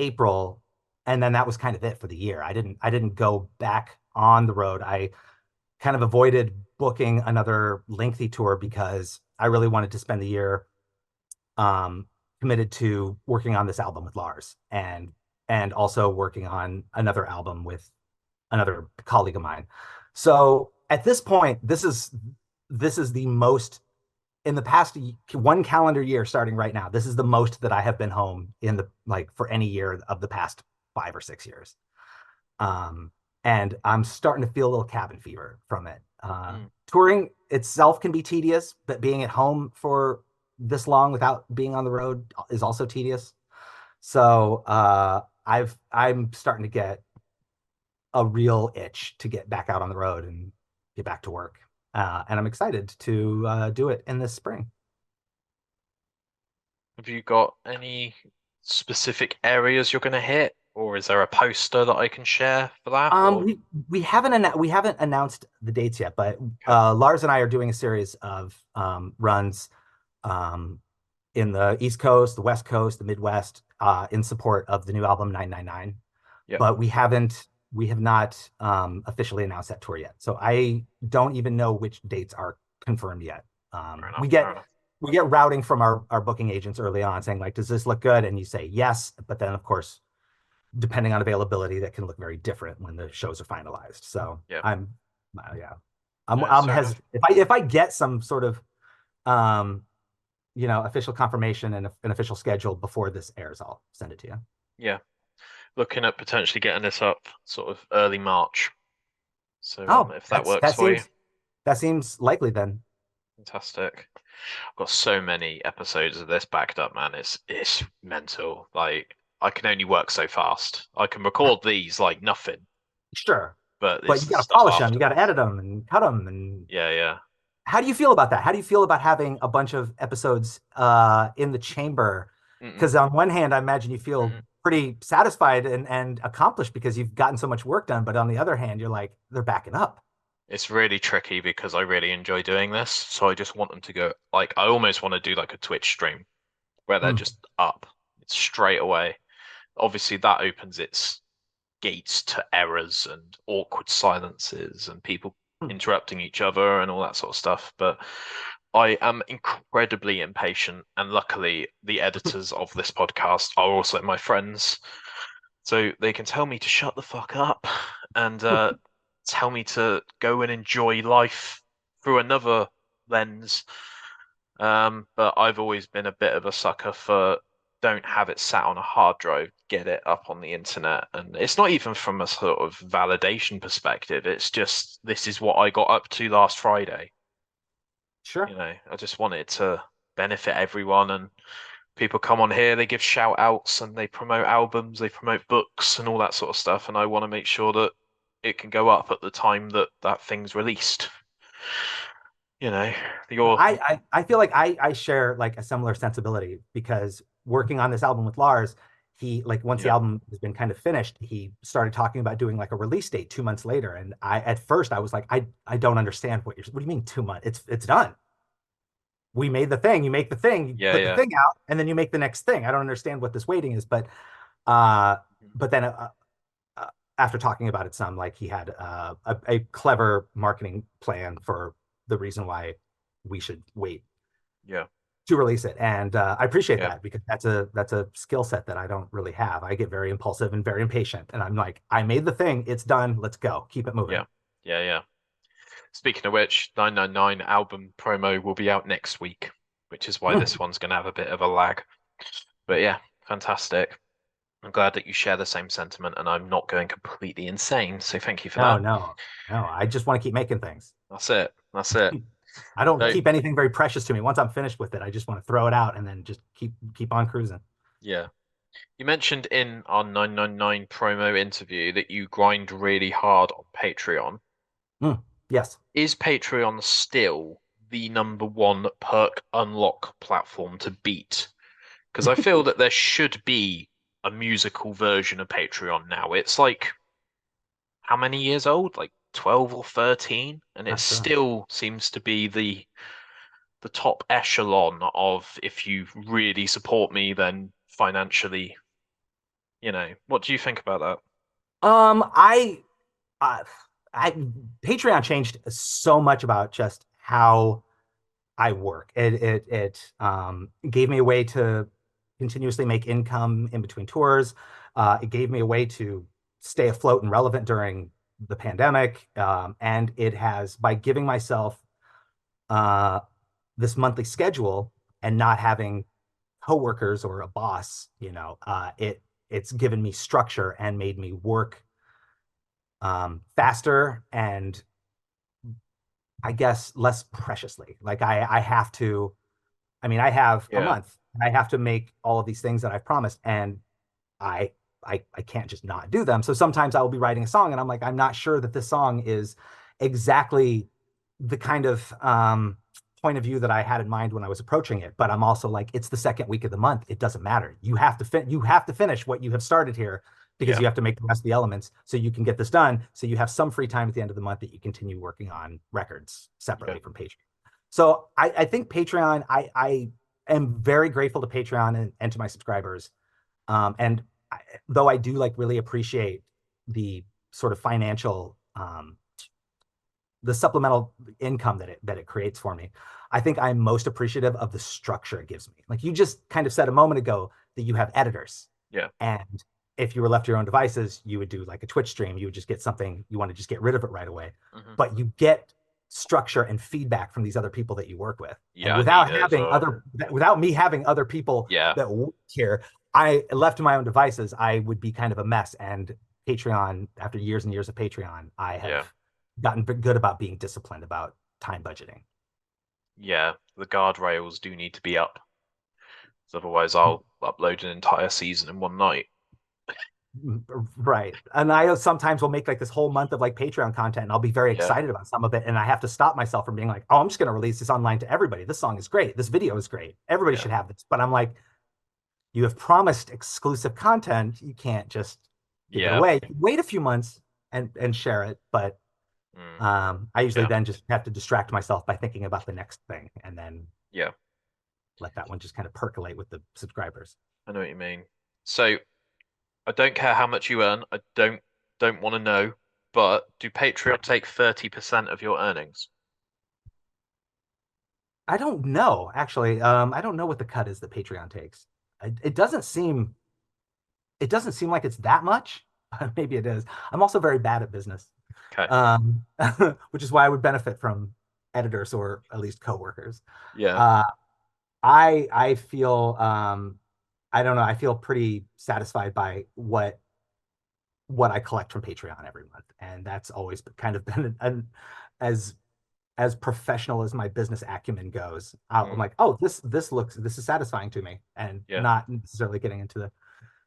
April, and then that was kind of it for the year. I didn't go back on the road. I kind of avoided booking another lengthy tour because I really wanted to spend the year um, committed to working on this album with Lars and also working on another album with another colleague of mine. So at this point, this is the most in the past one calendar year starting right now. This is the most that I have been home in the like for any year of the past 5 or 6 years. And I'm starting to feel a little cabin fever from it. Mm. Touring itself can be tedious, but being at home for this long without being on the road is also tedious. So I'm starting to get a real itch to get back out on the road and get back to work. And I'm excited to do it in this spring. Have you got any specific areas you're going to hit, or is there a poster that I can share for that? Or We haven't announced the dates yet, but okay, Lars and I are doing a series of runs um, in the East Coast, the West Coast, the Midwest, in support of the new album 999. yeah, But we have not officially announced that tour yet. So I don't even know which dates are confirmed yet. fair We enough, fair get enough. we get routing from our booking agents early on saying like, does this look good? And you say yes, but then of course, depending on availability, that can look very different when the shows are finalized. So Yeah, yeah, no, I'm fair enough. hesitant. If I get some sort of um, official confirmation and an official schedule before this airs, I'll send it to you. Yeah, looking at potentially getting this up sort of early March. So Oh, if that that's works for you, that seems likely then. fantastic. I've got so many episodes of this backed up, man. It's mental. Like I can only work so fast. I can record these like nothing, Sure, but but it's you the got to stuff polish them, you got to afterwards. edit them and cut them, and Yeah, yeah. How do you feel about that? How do you feel about having a bunch of episodes in the chamber? Mm-mm, Because on one hand, I imagine you feel mm-mm. pretty satisfied and accomplished because you've gotten so much work done. But on the other hand, you're like, they're backing up. It's really tricky because I really enjoy doing this, so I just want them to go like I almost want to do like a Twitch stream where they're Mm. just up. It's straight away. Obviously that opens its gates to errors and awkward silences and people Mm. interrupting each other and all that sort of stuff. But I am incredibly impatient, and luckily the editors of this podcast are also my friends, so they can tell me to shut the fuck up and tell me to go and enjoy life through another lens. But I've always been a bit of a sucker for don't have it sat on a hard drive, get it up on the internet. And it's not even from a sort of validation perspective. It's just this is what I got up to last Friday. Sure. I just want it to benefit everyone and people come on here, they give shout outs and they promote albums, they promote books and all that sort of stuff. And I want to make sure that it can go up at the time that that thing's released. You know, your I feel like I share like a similar sensibility because working on this album with Lars, he like once the yeah, album has been kind of finished, he started talking about doing like a release date 2 months later. And I at first I was like, I don't understand what do you mean 2 months? It's done. We made the thing, you make the thing, you yeah, put the yeah. thing out, and then you make the next thing. I don't understand what this waiting is, uh but then uh, after talking about it some, like he had a clever marketing plan for the reason why we should wait Yeah, to release it. And I appreciate yeah, that because that's a skill set that I don't really have. I get very impulsive and very impatient, and I'm like, I made the thing, it's done, let's go, keep it moving. yeah, yeah, yeah. Speaking of which, 999 album promo will be out next week, which is why this one's going to have a bit of a lag. But yeah, fantastic. I'm glad that you share the same sentiment and I'm not going completely insane. So thank you for No, that. no, no. I just want to keep making things. That's it. That's it. I don't So, keep anything very precious to me. Once I'm finished with it, I just want to throw it out and then just keep on cruising. yeah. You mentioned in our 999 promo interview that you grind really hard on Patreon. Mm, yes. Is Patreon still the number one perk unlock platform to beat? Because I feel that there should be a musical version of Patreon now. It's like how many years old? Like 12 or 13, and it Not sure. still seems to be the top echelon of if you really support me, then financially, what do you think about that? Um, I, uh, I Patreon changed so much about just how I work. It gave me a way to continuously make income in between tours. It gave me a way to stay afloat and relevant during the pandemic. And it has, by giving myself uh, this monthly schedule and not having coworkers or a boss, it's given me structure and made me work faster and I guess less preciously. Like I have to, I mean, I have a Yeah, month and I have to make all of these things that I've promised and I I can't just not do them. So sometimes I will be writing a song and I'm like, I'm not sure that this song is exactly the kind of point of view that I had in mind when I was approaching it. But I'm also like, it's the second week of the month. It doesn't matter. You have to finish what you have started here because yeah, you have to make the rest of the elements so you can get this done. So you have some free time at the end of the month that you continue working on records yeah, separately from Patreon. So I think Patreon, I am very grateful to Patreon and to my subscribers. And though I do like really appreciate the sort of financial the supplemental income that it creates for me. I think I'm most appreciative of the structure it gives me. Like you just kind of said a moment ago that you have editors. yeah. And if you were left to your own devices, you would do like a Twitch stream. You would just get something, you want to just get rid of it right away. Hmm. But you get structure and feedback from these other people that you work with. And Yeah, I need it as well. without me having other people Yeah, that work here, I left to my own devices, I would be kind of a mess. And Patreon, after years and years of Patreon, I yeah, have gotten good about being disciplined about time budgeting. yeah. The guardrails do need to be up. 'Cause otherwise I'll upload an entire season in one night. Right. And I sometimes will make like this whole month of like Patreon content and I'll be very Yeah, excited about some of it. And I have to stop myself from being like, oh, I'm just going to release this online to everybody. This song is great. This video is great. Everybody yeah, should have this. But I'm like, you have promised exclusive content. You can't just give it yeah, away. Wait a few months and share it. But mm, I usually yeah, then just have to distract myself by thinking about the next thing and then yeah. let that one just kind of percolate with the subscribers. I know what you mean. So I don't care how much you earn. I don't want to know. But do Patreon take 30% of your earnings? I don't know, actually. I don't know what the cut is that Patreon takes. It doesn't seem like it's that much. Maybe it is. I'm also very bad at business, Okay. um, which is why I would benefit from editors or at least coworkers. Yeah. Uh, I feel I don't know. I feel pretty satisfied by what I collect from Patreon every month, and that's always kind of been as as professional as my business acumen goes. I'm Mm, like, oh, this is satisfying to me, and yeah. not necessarily getting into the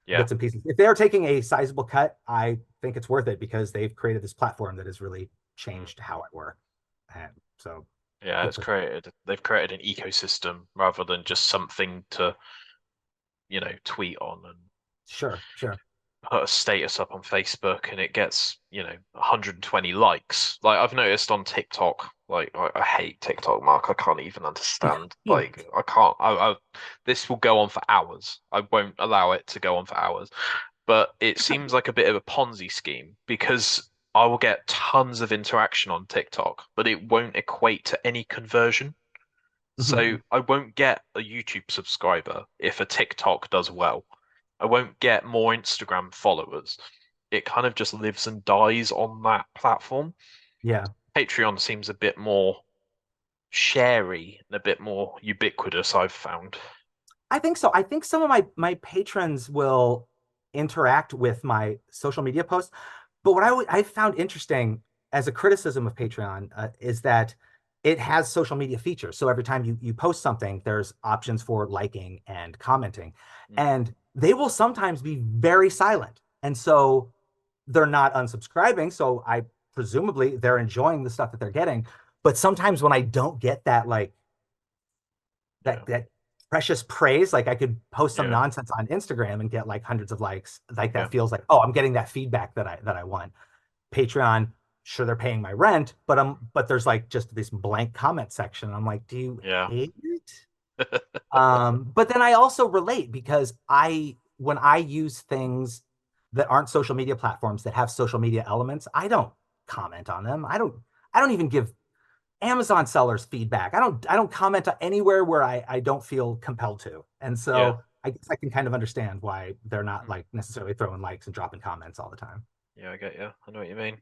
Yeah. bits and pieces. If they're taking a sizable cut, I think it's worth it because they've created this platform that has really Mm. changed how I work. And so Yeah, good for them. they've created an ecosystem rather than just something to, tweet on and Sure, sure. put a status up on Facebook and it gets, 120 likes. Like I've noticed on TikTok, like I hate TikTok, Mark. I can't even understand. Like I can't. This will go on for hours. I won't allow it to go on for hours. But it seems like a bit of a Ponzi scheme because I will get tons of interaction on TikTok, but it won't equate to any conversion. So Mhm. I won't get a YouTube subscriber if a TikTok does well. I won't get more Instagram followers. It kind of just lives and dies on that platform. Yeah. Patreon seems a bit more sharey and a bit more ubiquitous, I've found. I think so. I think some of my patrons will interact with my social media posts, but what I found interesting as a criticism of Patreon is that it has social media features. So every time you post something, there's options for liking and commenting, Mm, and they will sometimes be very silent, and so they're not unsubscribing. So I presumably they're enjoying the stuff that they're getting. But sometimes when I don't get that yeah, that precious praise. Like I could post some yeah, nonsense on Instagram and get like hundreds of likes. Like yeah, that feels like, oh, I'm getting that feedback that I want. Patreon, sure they're paying my rent, but there's like just this blank comment section. I'm like, do you yeah, hate it? But then I also relate because when I use things that aren't social media platforms that have social media elements, I don't comment on them. I don't even give Amazon sellers feedback. I don't comment anywhere where I don't feel compelled to. And yeah. so I guess I can kind of understand why they're not Mm, like necessarily throwing likes and dropping comments all the time. yeah, I get you. I know what you mean.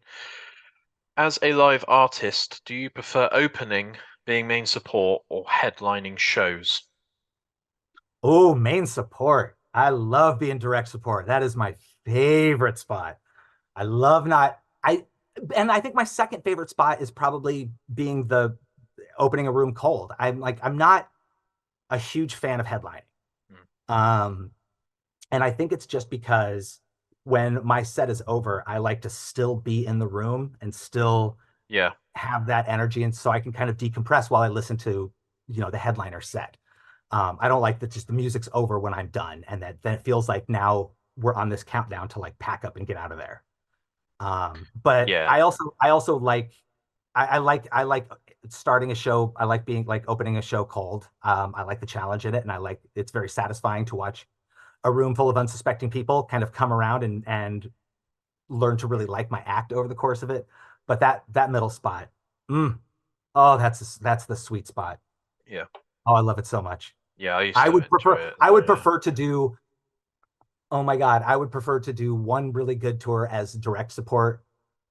As a live artist, do you prefer opening, being main support, or headlining shows? Oh, main support. I love being direct support. That is my favorite spot. I love not I and I think my second favorite spot is probably being the opening a room cold. I'm not a huge fan of headlining. Mm, Um, And I think it's just because when my set is over, I like to still be in the room and still yeah, have that energy. And so I can kind of decompress while I listen to, the headliner set. I don't like that just the music's over when I'm done. And that then it feels like now we're on this countdown to like pack up and get out of there. But yeah, I also like I like starting a show. I like being like opening a show cold. I like the challenge in it, and I like it's very satisfying to watch a room full of unsuspecting people kind of come around and learn to really like my act over the course of it. But that middle spot, mm, oh, that's the sweet spot. yeah, Oh, I love it so much. yeah. I used I to would enjoy prefer it as I well. would Yeah, prefer to do, oh my God, I would prefer to do one really good tour as direct support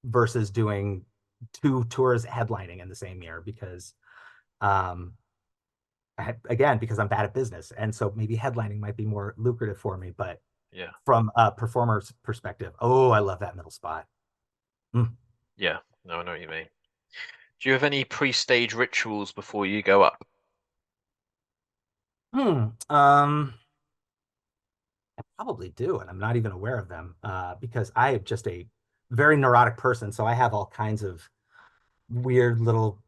versus doing two tours headlining in the same year because um again because I'm bad at business and so maybe headlining might be more lucrative for me, but yeah, from a performer's perspective, oh, I love that middle spot. Mm. yeah. No, I know what you mean. Do you have any pre-stage rituals before you go up? Hmm. probably do, and I'm not even aware of them because I am just a very neurotic person. So I have all kinds of weird little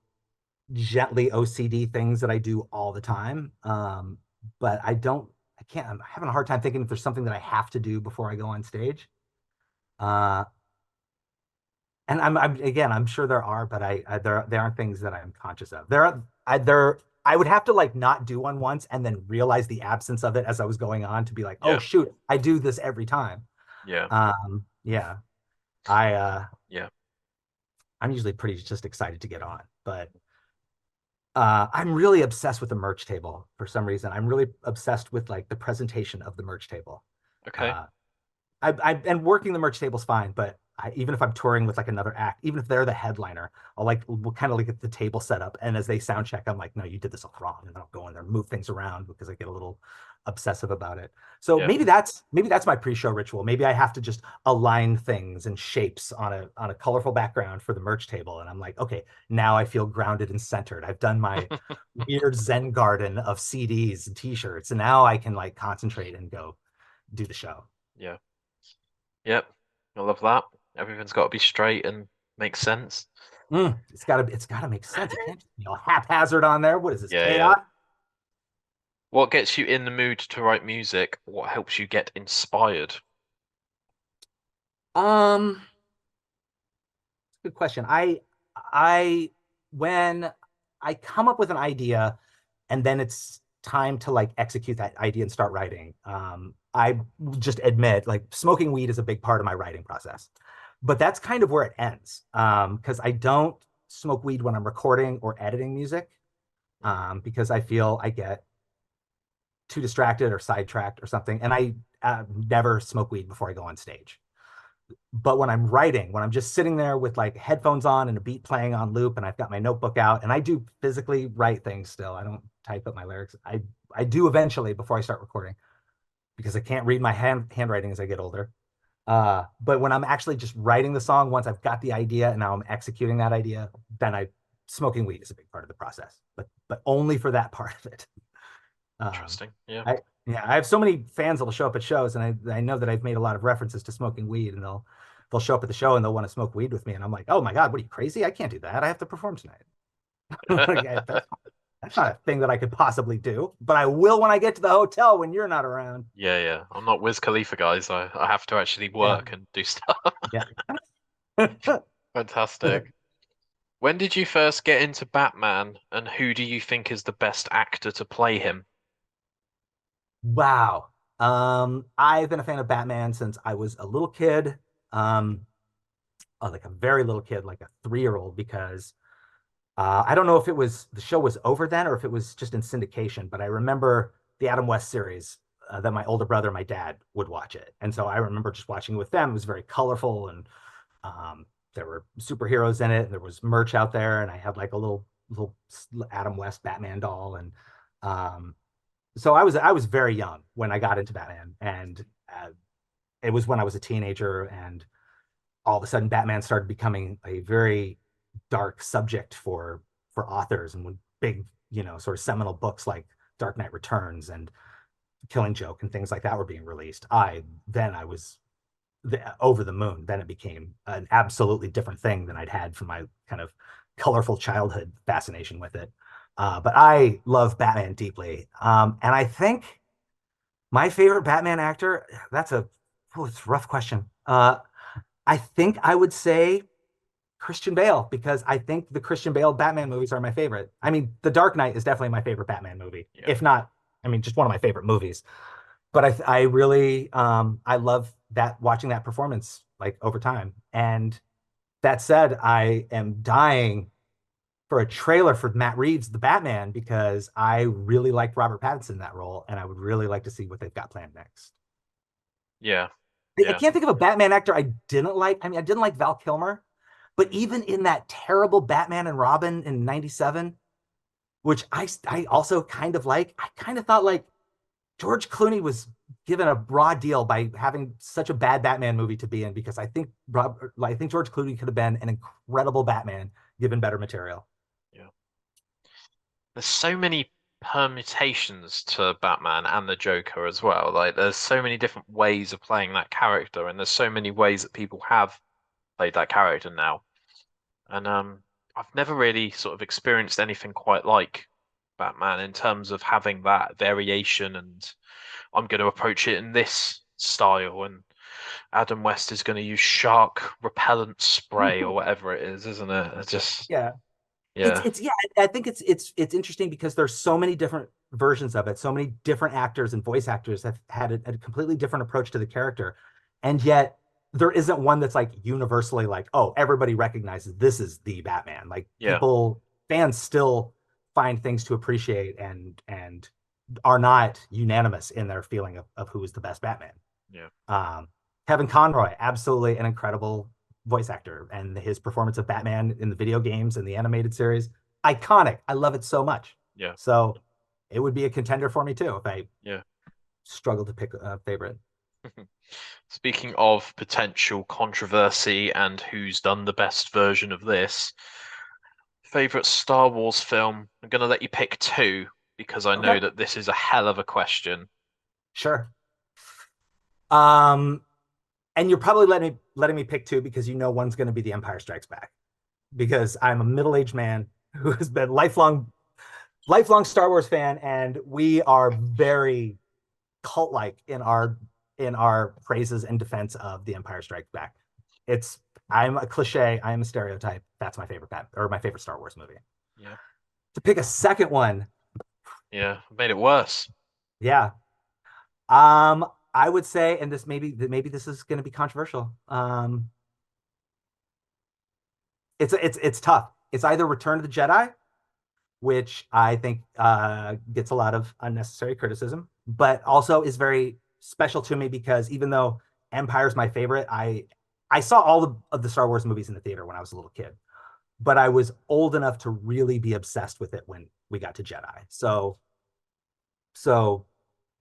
gently OCD things that I do all the time. But I can't, I'm having a hard time thinking if there's something that I have to do before I go on stage. Uh, and again, I'm sure there are, but there aren't things that I'm conscious of. I would have to like not do one once and then realize the absence of it as I was going on to be like, oh Yeah. shoot, I do this every time. Yeah. Yeah, I Yeah. I'm usually pretty just excited to get on, but I'm really obsessed with the merch table for some reason. I'm really obsessed with like the presentation of the merch table. Okay. Uh, and working the merch table's fine, but even if I'm touring with like another act, even if they're the headliner, we'll kind of look at the table setup, and as they sound check, I'm like, no, you did this all wrong, and then I'll go in there and move things around because I get a little obsessive about it. So Yeah. maybe that's my pre-show ritual. Maybe I have to just align things and shapes on a colorful background for the merch table, and I'm like, okay, now I feel grounded and centered. I've done my weird Zen garden of CDs and T-shirts, and now I can like concentrate and go do the show. Yeah. Yep. I love that. Everything's got to be straight and make sense. It's gotta make sense. It can't just be all haphazard on there. What is this, Yeah, yeah. chaos? What gets you in the mood to write music? What helps you get inspired? Um, Good question. I when I come up with an idea and then it's time to like execute that idea and start writing. I just admit like smoking weed is a big part of my writing process, but that's kind of where it ends. Because I don't smoke weed when I'm recording or editing music, because I feel I get too distracted or sidetracked or something, and I never smoke weed before I go on stage. But when I'm writing, when I'm just sitting there with like headphones on and a beat playing on loop, and I've got my notebook out, and I do physically write things still. I don't type up my lyrics. I do eventually before I start recording because I can't read my handwriting as I get older. But when I'm actually just writing the song, once I've got the idea and now I'm executing that idea, then I smoking weed is a big part of the process, but only for that part of it. Interesting. Yeah. I have so many fans that'll show up at shows, and I know that I've made a lot of references to smoking weed, and they'll show up at the show and they'll want to smoke weed with me, and I'm like, oh my God, what are you, crazy? I can't do that. I have to perform tonight. Like, that's not a thing that I could possibly do, but I will when I get to the hotel when you're not around. Yeah, yeah. I'm not Wiz Khalifa, guys. I have to actually Yeah, work and do stuff. yeah. Fantastic. When did you first get into Batman, and who do you think is the best actor to play him? Wow. I've been a fan of Batman since I was a little kid. Um, like a very little kid, like a 3-year-old, because I don't know if it was the show was over then or if it was just in syndication, but I remember the Adam West series that my older brother and my dad would watch it. And so I remember just watching it with them. It was very colorful, and there were superheroes in it, and there was merch out there, and I had like a little Adam West Batman doll. And so I was very young when I got into Batman, and it was when I was a teenager, and all of a sudden Batman started becoming a very dark subject for authors, and when big, sort of seminal books like Dark Knight Returns and Killing Joke and things like that were being released, I was over the moon. Then it became an absolutely different thing than I'd had from my kind of colorful childhood fascination with it. But I love Batman deeply. And I think my favorite Batman actor, it's a rough question. I think I would say Christian Bale, because I think the Christian Bale Batman movies are my favorite. I mean, The Dark Knight is definitely my favorite Batman movie, Yeah. if not, I mean, just one of my favorite movies. But I really I love that, watching that performance like over time. And that said, I am dying for a trailer for Matt Reeves' The Batman, because I really liked Robert Pattinson in that role, and I would really like to see what they've got planned next. Yeah. I can't think of a Batman actor I didn't like. I mean, I didn't like Val Kilmer, but even in that terrible Batman and Robin in '97, which I also kind of like, I kind of thought like George Clooney was given a raw deal by having such a bad Batman movie to be in, because I think George Clooney could have been an incredible Batman given better material. Yeah. There's so many permutations to Batman and the Joker as well. Like there's so many different ways of playing that character, and there's so many ways that people have played that character now. And I've never really sort of experienced anything quite like Batman in terms of having that variation, and I'm going to approach it in this style, and Adam West is going to use shark repellent spray or whatever it is, isn't it? It's just Yeah. yeah, It's yeah, I think it's interesting because there's so many different versions of it. So many different actors and voice actors have had a completely different approach to the character. And yet there isn't one that's like universally like, oh, everybody recognizes this is the Batman. Like yeah, fans still find things to appreciate and are not unanimous in their feeling of who is the best Batman. yeah, Um, Kevin Conroy, absolutely an incredible voice actor, and his performance of Batman in the video games and the animated series, iconic. I love it so much. yeah, So it would be a contender for me too if I yeah. struggled to pick a favorite. Speaking of potential controversy and who's done the best version of this, favorite Star Wars film? I'm going to let you pick two because I know Okay, that this is a hell of a question. sure. Um, and you're probably letting me pick two because you know one's going to be The Empire Strikes Back because I'm a middle-aged man who has been lifelong Star Wars fan, and we are very cult-like in our praises and defense of The Empire Strikes Back. It's I'm a cliche, I'm a stereotype. That's my favorite my favorite Star Wars movie. Yeah, To pick a second one, yeah, made it worse. yeah. Um, I would say, and maybe this is going to be controversial. It's tough. It's either Return of the Jedi, which I think gets a lot of unnecessary criticism, but also is very special to me because even though Empire's my favorite, I saw all of the Star Wars movies in the theater when I was a little kid, but I was old enough to really be obsessed with it when we got to Jedi. So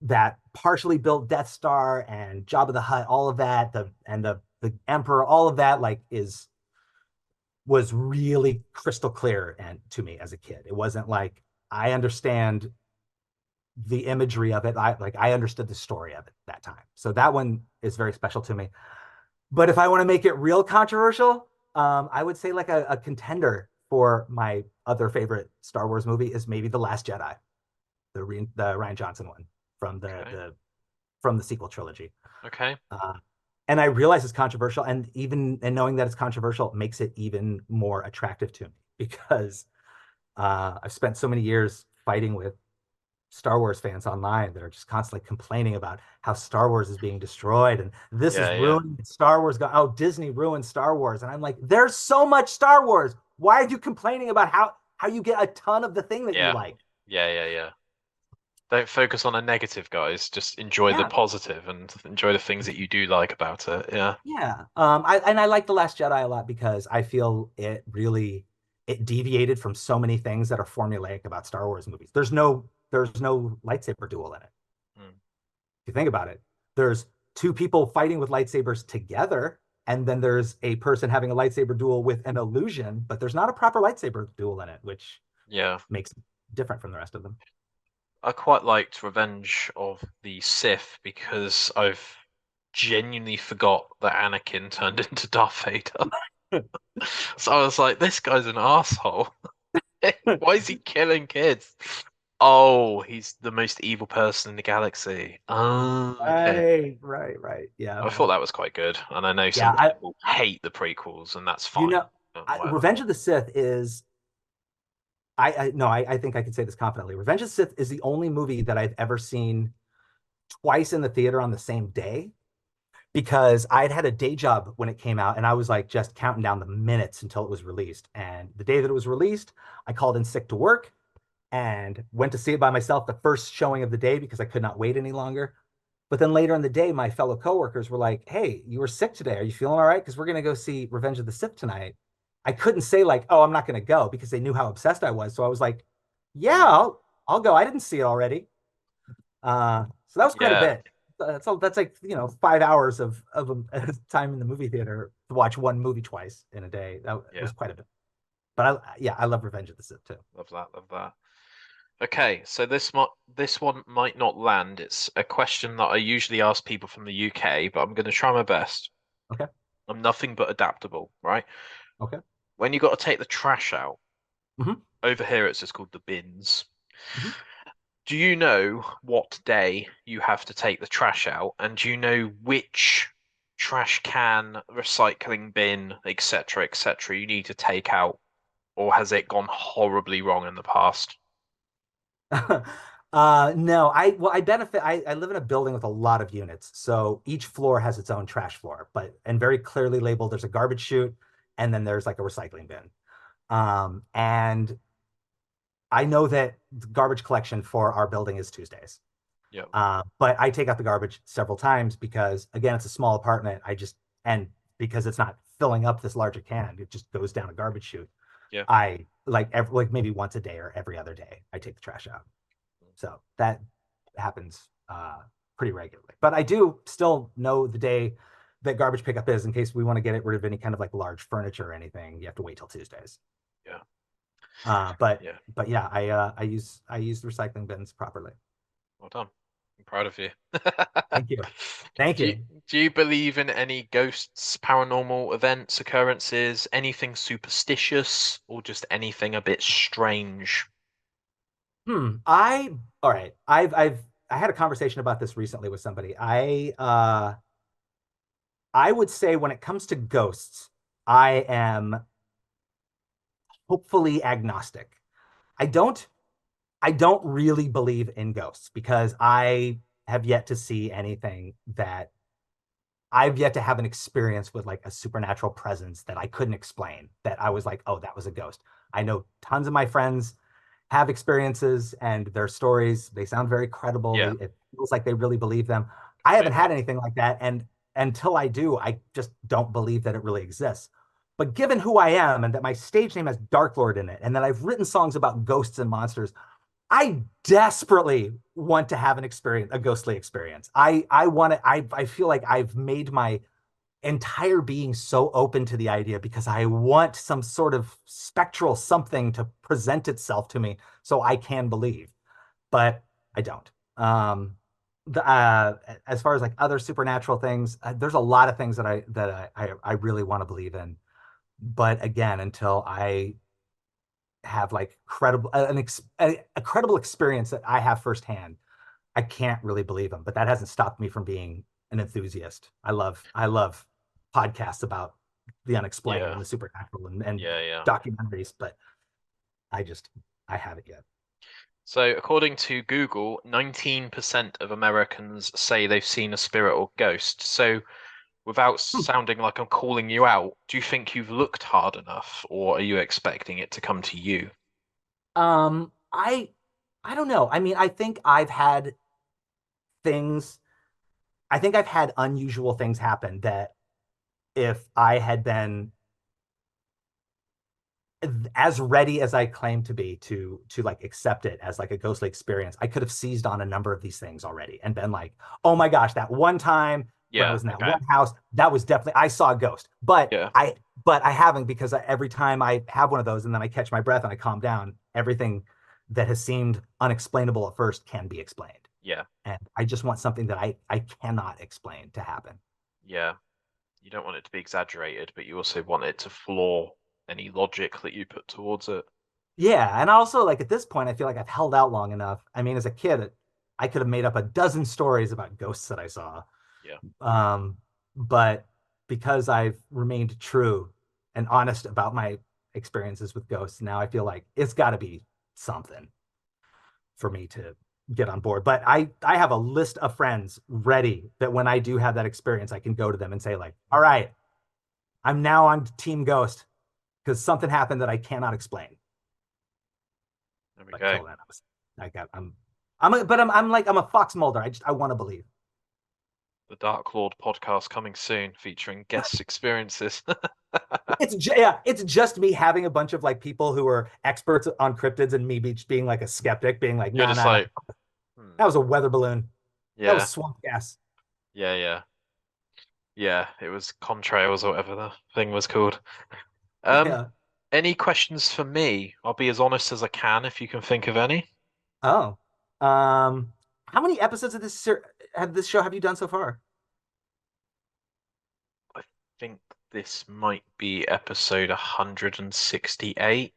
that partially built Death Star and Jabba the Hutt, all of that, the Emperor, all of that was really crystal clear and to me as a kid. It wasn't like I understand the imagery of it. I understood the story of it that time. So that one is very special to me. But if I want to make it real controversial, I would say like a contender for my other favorite Star Wars movie is maybe The Last Jedi, the Rian Johnson one from Okay, from the sequel trilogy. okay, Uh, and I realize it's controversial, and knowing that it's controversial makes it even more attractive to me because I've spent so many years fighting with Star Wars fans online that are just constantly complaining about how Star Wars is being destroyed and this is yeah, yeah, ruining Star Wars. Oh, Disney ruined Star Wars, and I'm like, there's so much Star Wars. Why are you complaining about how you get a ton of the thing that you yeah, like? yeah, yeah, yeah. Don't focus on the negative, guys. Just enjoy the Yeah, positive and enjoy the things that you do like about it. Yeah, yeah. I like The Last Jedi a lot because I feel it deviated from so many things that are formulaic about Star Wars movies. There's no lightsaber duel in it. mm, If you think about it, there's two people fighting with lightsabers together, and then there's a person having a lightsaber duel with an illusion, but there's not a proper lightsaber duel in it, which yeah. makes it different from the rest of them. I quite liked Revenge of the Sith because I've genuinely forgot that Anakin turned into Darth Vader. So I was like, this guy's an asshole. Why is he killing kids? Oh, he's the most evil person in the galaxy. Oh, okay. Right. Yeah. I thought that was quite good, and I know some Yeah. people hate the prequels, and that's You fine. know, Whatever. Revenge of the Sith is I no, I think I can say this confidently. Revenge of the Sith is the only movie that I've ever seen twice in the theater on the same day because I'd had a day job when it came out and I was like just counting down the minutes until it was released. And the day that it was released, I called in sick to work and went to see it by myself the first showing of the day because I could not wait any longer. But then later in the day, my fellow coworkers were like, "Hey, you were sick today. Are you feeling all right? Because we're going to go see Revenge of the Sith tonight." I couldn't say like, "Oh, I'm not going to go," because they knew how obsessed I was. So I was like, "Yeah, Mm, I'll go. I didn't see it already." So that was quite a yeah, bit. That's like 5 hours of time in the movie theater to watch one movie twice in a day. That yeah. was quite a bit. But yeah, I love Revenge of the Sith too. Love that, love that. Okay, so this one might not land. It's a question that I usually ask people from the UK, but I'm going to try my best. Okay. I'm nothing but adaptable, right? Okay. When you got to take the trash out, Hmm. over here it's just called the bins. Hmm. Do you know what day you have to take the trash out, and do you know which trash can, recycling bin, etc., you need to take out, or has it gone horribly wrong in the past? No, I benefit. I live in a building with a lot of units, so each floor has its own trash floor, but and very clearly labeled. There's a garbage chute, and then there's like a recycling bin. And I know that garbage collection for our building is Tuesdays. Yeah, But I take out the garbage several times because, again, it's a small apartment. And because it's not filling up this larger can, it just goes down a garbage chute. yeah. I like maybe once a day or every other day, I take the trash out. So that happens pretty regularly. But I do still know the day that garbage pickup is in case we want to get rid of any kind of like large furniture or anything. You have to wait till Tuesdays. Yeah, Uh, but yeah. but yeah, I use the recycling bins properly. Well done. I'm proud of you. Thank you. Thank Do you, you. do you believe in any ghosts, paranormal events, occurrences, anything superstitious, or just anything a bit strange? All right. I had a conversation about this recently with somebody. I would say when it comes to ghosts, I am hopefully agnostic. I don't I don't really believe in ghosts because I have yet to see anything that I've yet to have an experience with like a supernatural presence that I couldn't explain, that I was like, oh, that was a ghost. I know tons of my friends have experiences and their stories, they sound very credible. Yeah, It feels like they really believe them. I haven't completely. had anything like that. And until I do, I just don't believe that it really exists. But given who I am and that my stage name has Dark Lord in it, and that I've written songs about ghosts and monsters, I desperately want to have an experience, a ghostly experience. I want to, I feel like I've made my entire being so open to the idea because I want some sort of spectral something to present itself to me so I can believe, but I don't. As far as like other supernatural things, there's a lot of things that I really want to believe in, but again, until I have like credible a credible experience that I have firsthand, I can't really believe them. But that hasn't stopped me from being an enthusiast. I love podcasts about the unexplained Yeah, and the supernatural and yeah, yeah. documentaries, but I just I haven't yet. So, according to Google, 19% of Americans say they've seen a spirit or ghost. So, without Hmm. sounding like I'm calling you out, do you think you've looked hard enough, or are you expecting it to come to you? Um, I I don't know. I mean, things. I think I've had unusual things happen that if I had been as ready as I claim to be to like accept it as like a ghostly experience, I could have seized on a number of these things already and been like, oh my gosh, that one time when I Yeah, was in that okay. one house, that was definitely I saw a ghost. Yeah, But I haven't because every time I have one of those and then I catch my breath and I calm down, everything that has seemed unexplainable at first can be explained. yeah, And I just want something that I cannot explain to happen. yeah. You don't want it to be exaggerated, but you also want it to floor any logic that you put towards it. Yeah, and also like at this point, I feel like I've held out long enough. I mean, as a kid, I could have made up a dozen stories about ghosts that I saw. Yeah, Um, but because I've remained true and honest about my experiences with ghosts, now I feel like it's got to be something for me to get on board. But I have a list of friends ready that when I do have that experience, I can go to them and say like, "All right, I'm now on Team Ghost because something happened that I cannot explain." there we But go. until then, I'm a fox molder. I want to believe. The Dark Lord podcast coming soon, featuring guest experiences. It's just me having a bunch of like people who are experts on cryptids and me being like a skeptic, being like, You're no, just no, no, like, hmm, that was a weather balloon. That was yeah, swamp gas. yeah, yeah, yeah. It was contrails or whatever the thing was called. Um, Yeah. any questions for me? I'll be as honest as I can if you can think of any. Oh, um, how many episodes of this show have you done so far? I think this might be episode 168.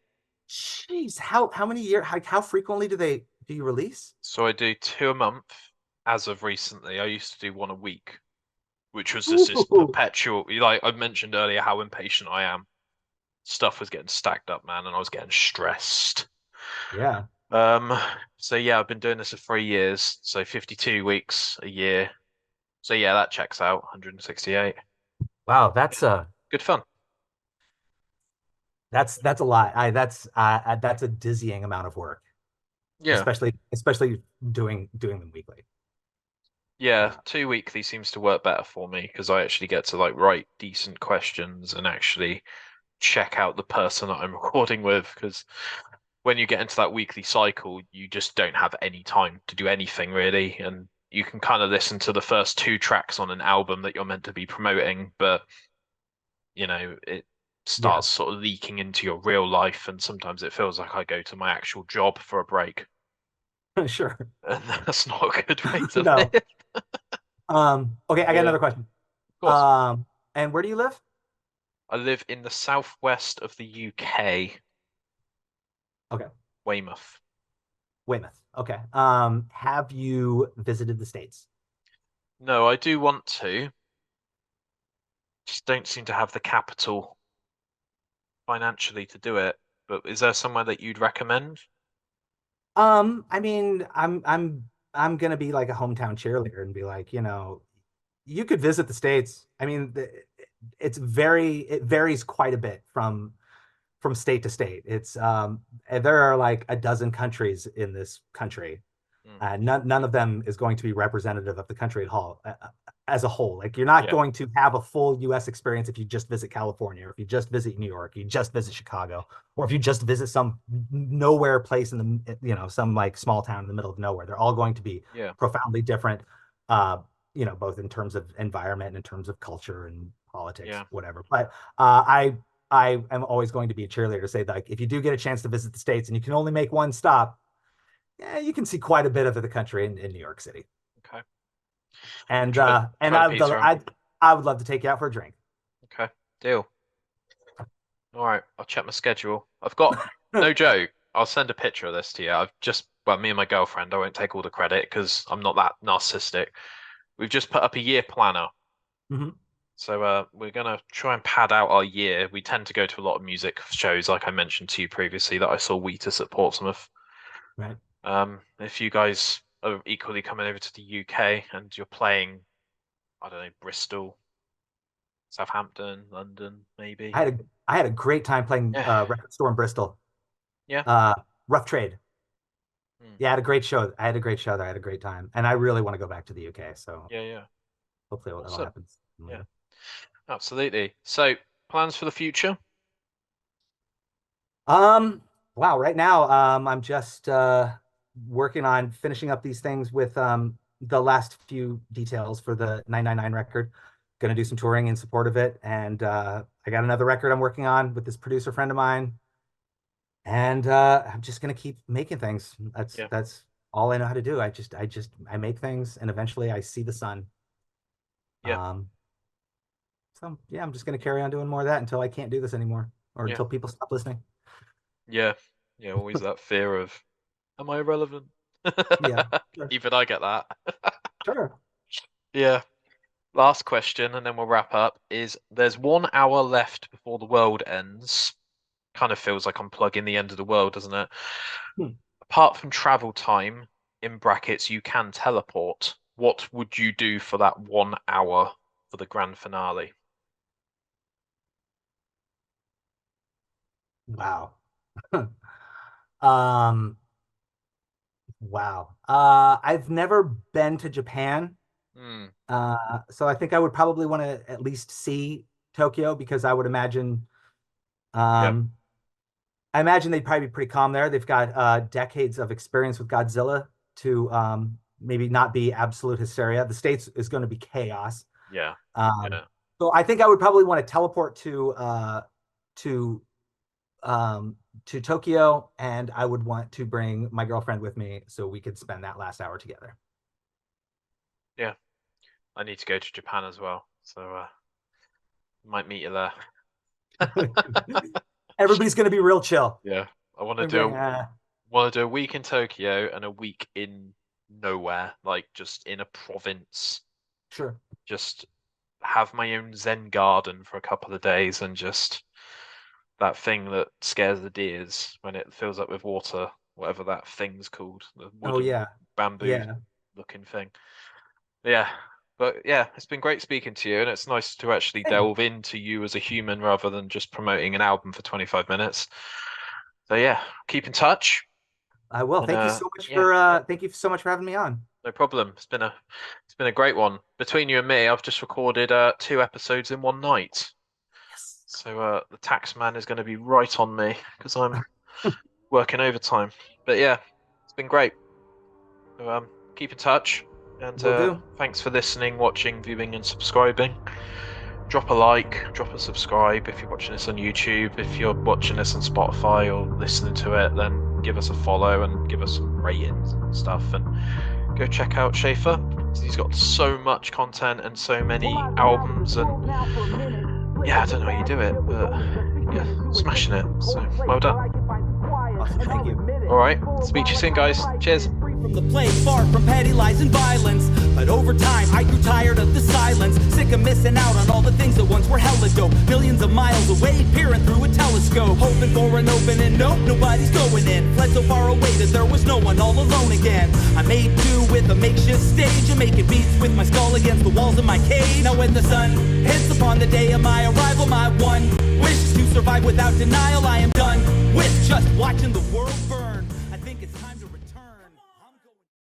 Jeez, how many years? How frequently do you release? So I do two a month as of recently. I used to do one a week, which was just this Ooh, perpetual, like I mentioned earlier, how impatient I am. Stuff was getting stacked up, man, and I was getting stressed. yeah. Um, so yeah, I've been doing this for 3 years, so 52 weeks a year. So yeah, that checks out, 168. Wow, Good fun. that's a lot. That's a dizzying amount of work, Yeah. especially doing them weekly. Yeah, two weekly seems to work better for me because I actually get to like write decent questions and actually check out the person that I'm recording with. Because when you get into that weekly cycle, you just don't have any time to do anything really. And you can kind of listen to the first two tracks on an album that you're meant to be promoting, but it Yeah, starts sort of leaking into your real life. And sometimes it feels like I go to my actual job for a break. sure. And that's not a good way to No. live. Okay, I got Yeah, another of question. course. And where do you live? I live in the southwest of the UK, Okay, Weymouth. Weymouth. Okay. Have you visited the States? No, I do want to, just don't seem to have the capital financially to do it. But is there somewhere that you'd recommend? I mean, I'm gonna be like a hometown cheerleader and be like, you could visit the States. I mean, it varies quite a bit from state to state. There are like a dozen countries in this country. Hmm. None of them is going to be representative of the country as a whole. Like you're not Yeah, going to have a full U.S. experience if you just visit California, or if you just visit New York, you just visit Chicago, or if you just visit some nowhere place in some like small town in the middle of nowhere. They're all going to be yeah, profoundly different, uh, both in terms of environment and in terms of culture and politics, yeah, whatever. But I am always going to be a cheerleader to say that like, if you do get a chance to visit the States and you can only make one stop, yeah, you can see quite a bit of the country in New York City. okay. We'll And try to uh, and try to I, Peter him. I would love to take you out for a drink. Okay, deal. All right, I'll check my schedule. I've got no joke. I'll send a picture of this to you. Well, me and my girlfriend, I won't take all the credit because I'm not that narcissistic. We've just put up a year planner. Mhm. So we're gonna try and pad out our year. We tend to go to a lot of music shows, like I mentioned to you previously, that I saw Wheatus at Portsmouth. Right. If you guys are equally coming over to the UK and you're playing, I don't know, Bristol, Southampton, London, maybe. I had a great time playing Yeah, record store in Bristol. yeah, Uh, Rough Trade. mm, Yeah, I had a great show. I had a great show there. I had a great time, and I really want to go back to the UK. So yeah, yeah. hopefully that'll Awesome. happen Yeah, later. absolutely. So, plans for the future? Um, wow. Right now, I'm just working on finishing up these things with the last few details for the 999 record. Gonna do some touring in support of it, and I got another record I'm working on with this producer friend of mine, and I'm just gonna keep making things. That's Yeah, that's all I know how to do. I make things, and eventually I see the sun. yeah, Um, so yeah, I'm just gonna carry on doing more of that until I can't do this anymore, or yeah, until people stop listening. yeah, yeah. Always that fear of, am I irrelevant? Yeah, sure, Even I get that. sure. Yeah. Last question, and then we'll wrap up. Is there's 1 hour left before the world ends? Kind of feels like I'm plugging the end of the world, doesn't it? Hmm. Apart from travel time, in brackets, you can teleport. What would you do for that 1 hour for the grand finale? Wow. Um, wow. I've never been to Japan. Hmm. So I think I would probably want to at least see Tokyo because Yeah. um, I imagine they'd probably be pretty calm there. They've got decades of experience with Godzilla to maybe not be absolute hysteria. The States is going to be chaos. Yeah. Um, Yeah. so I think I would probably want to teleport to um, to Tokyo, and I would want to bring my girlfriend with me so we could spend that last hour together. Yeah, I need to go to Japan as well, so might meet you there. Everybody's gonna be real chill. Yeah, I want to do a week in Tokyo and a week in nowhere, like just in a province. Sure. Just have my own Zen garden for a couple of days and just that thing that scares the deers when it fills up with water, whatever that thing's called, the wooden bamboo looking thing. Yeah. But yeah, it's been great speaking to you, and it's nice to actually delve into you as a human rather than just promoting an album for 25 minutes. So yeah, keep in touch. I will. Thank you so much thank you so much for having me on. No problem. It's been a great one. Between you and me, I've just recorded 2 episodes in one night. Yes. So the tax man is going to be right on me because I'm working overtime. But yeah, it's been great. So, keep in touch. And thanks for listening, watching, viewing, and subscribing. Drop a like, drop a subscribe if you're watching this on YouTube. If you're watching this on Spotify or listening to it, then give us a follow and give us some ratings and stuff. And go check out Schaefer. He's got so much content and so many albums. And yeah, I don't know how you do it, but yeah, smashing it. So well done. Awesome. Thank you. All right. Speak to you soon, guys. Cheers. From the plague, far from petty lies and violence. But over time, I grew tired of the silence. Sick of missing out on all the things that once were hella dope. Millions of miles away, peering through a telescope. Hoping for an opening, nope, nobody's going in. Fled so far away that there was no one, all alone again. I made do with a makeshift stage and making beats with my skull against the walls of my cave. Now when the sun hits upon the day of my arrival, my one wish is to survive without denial. I am done with just watching the world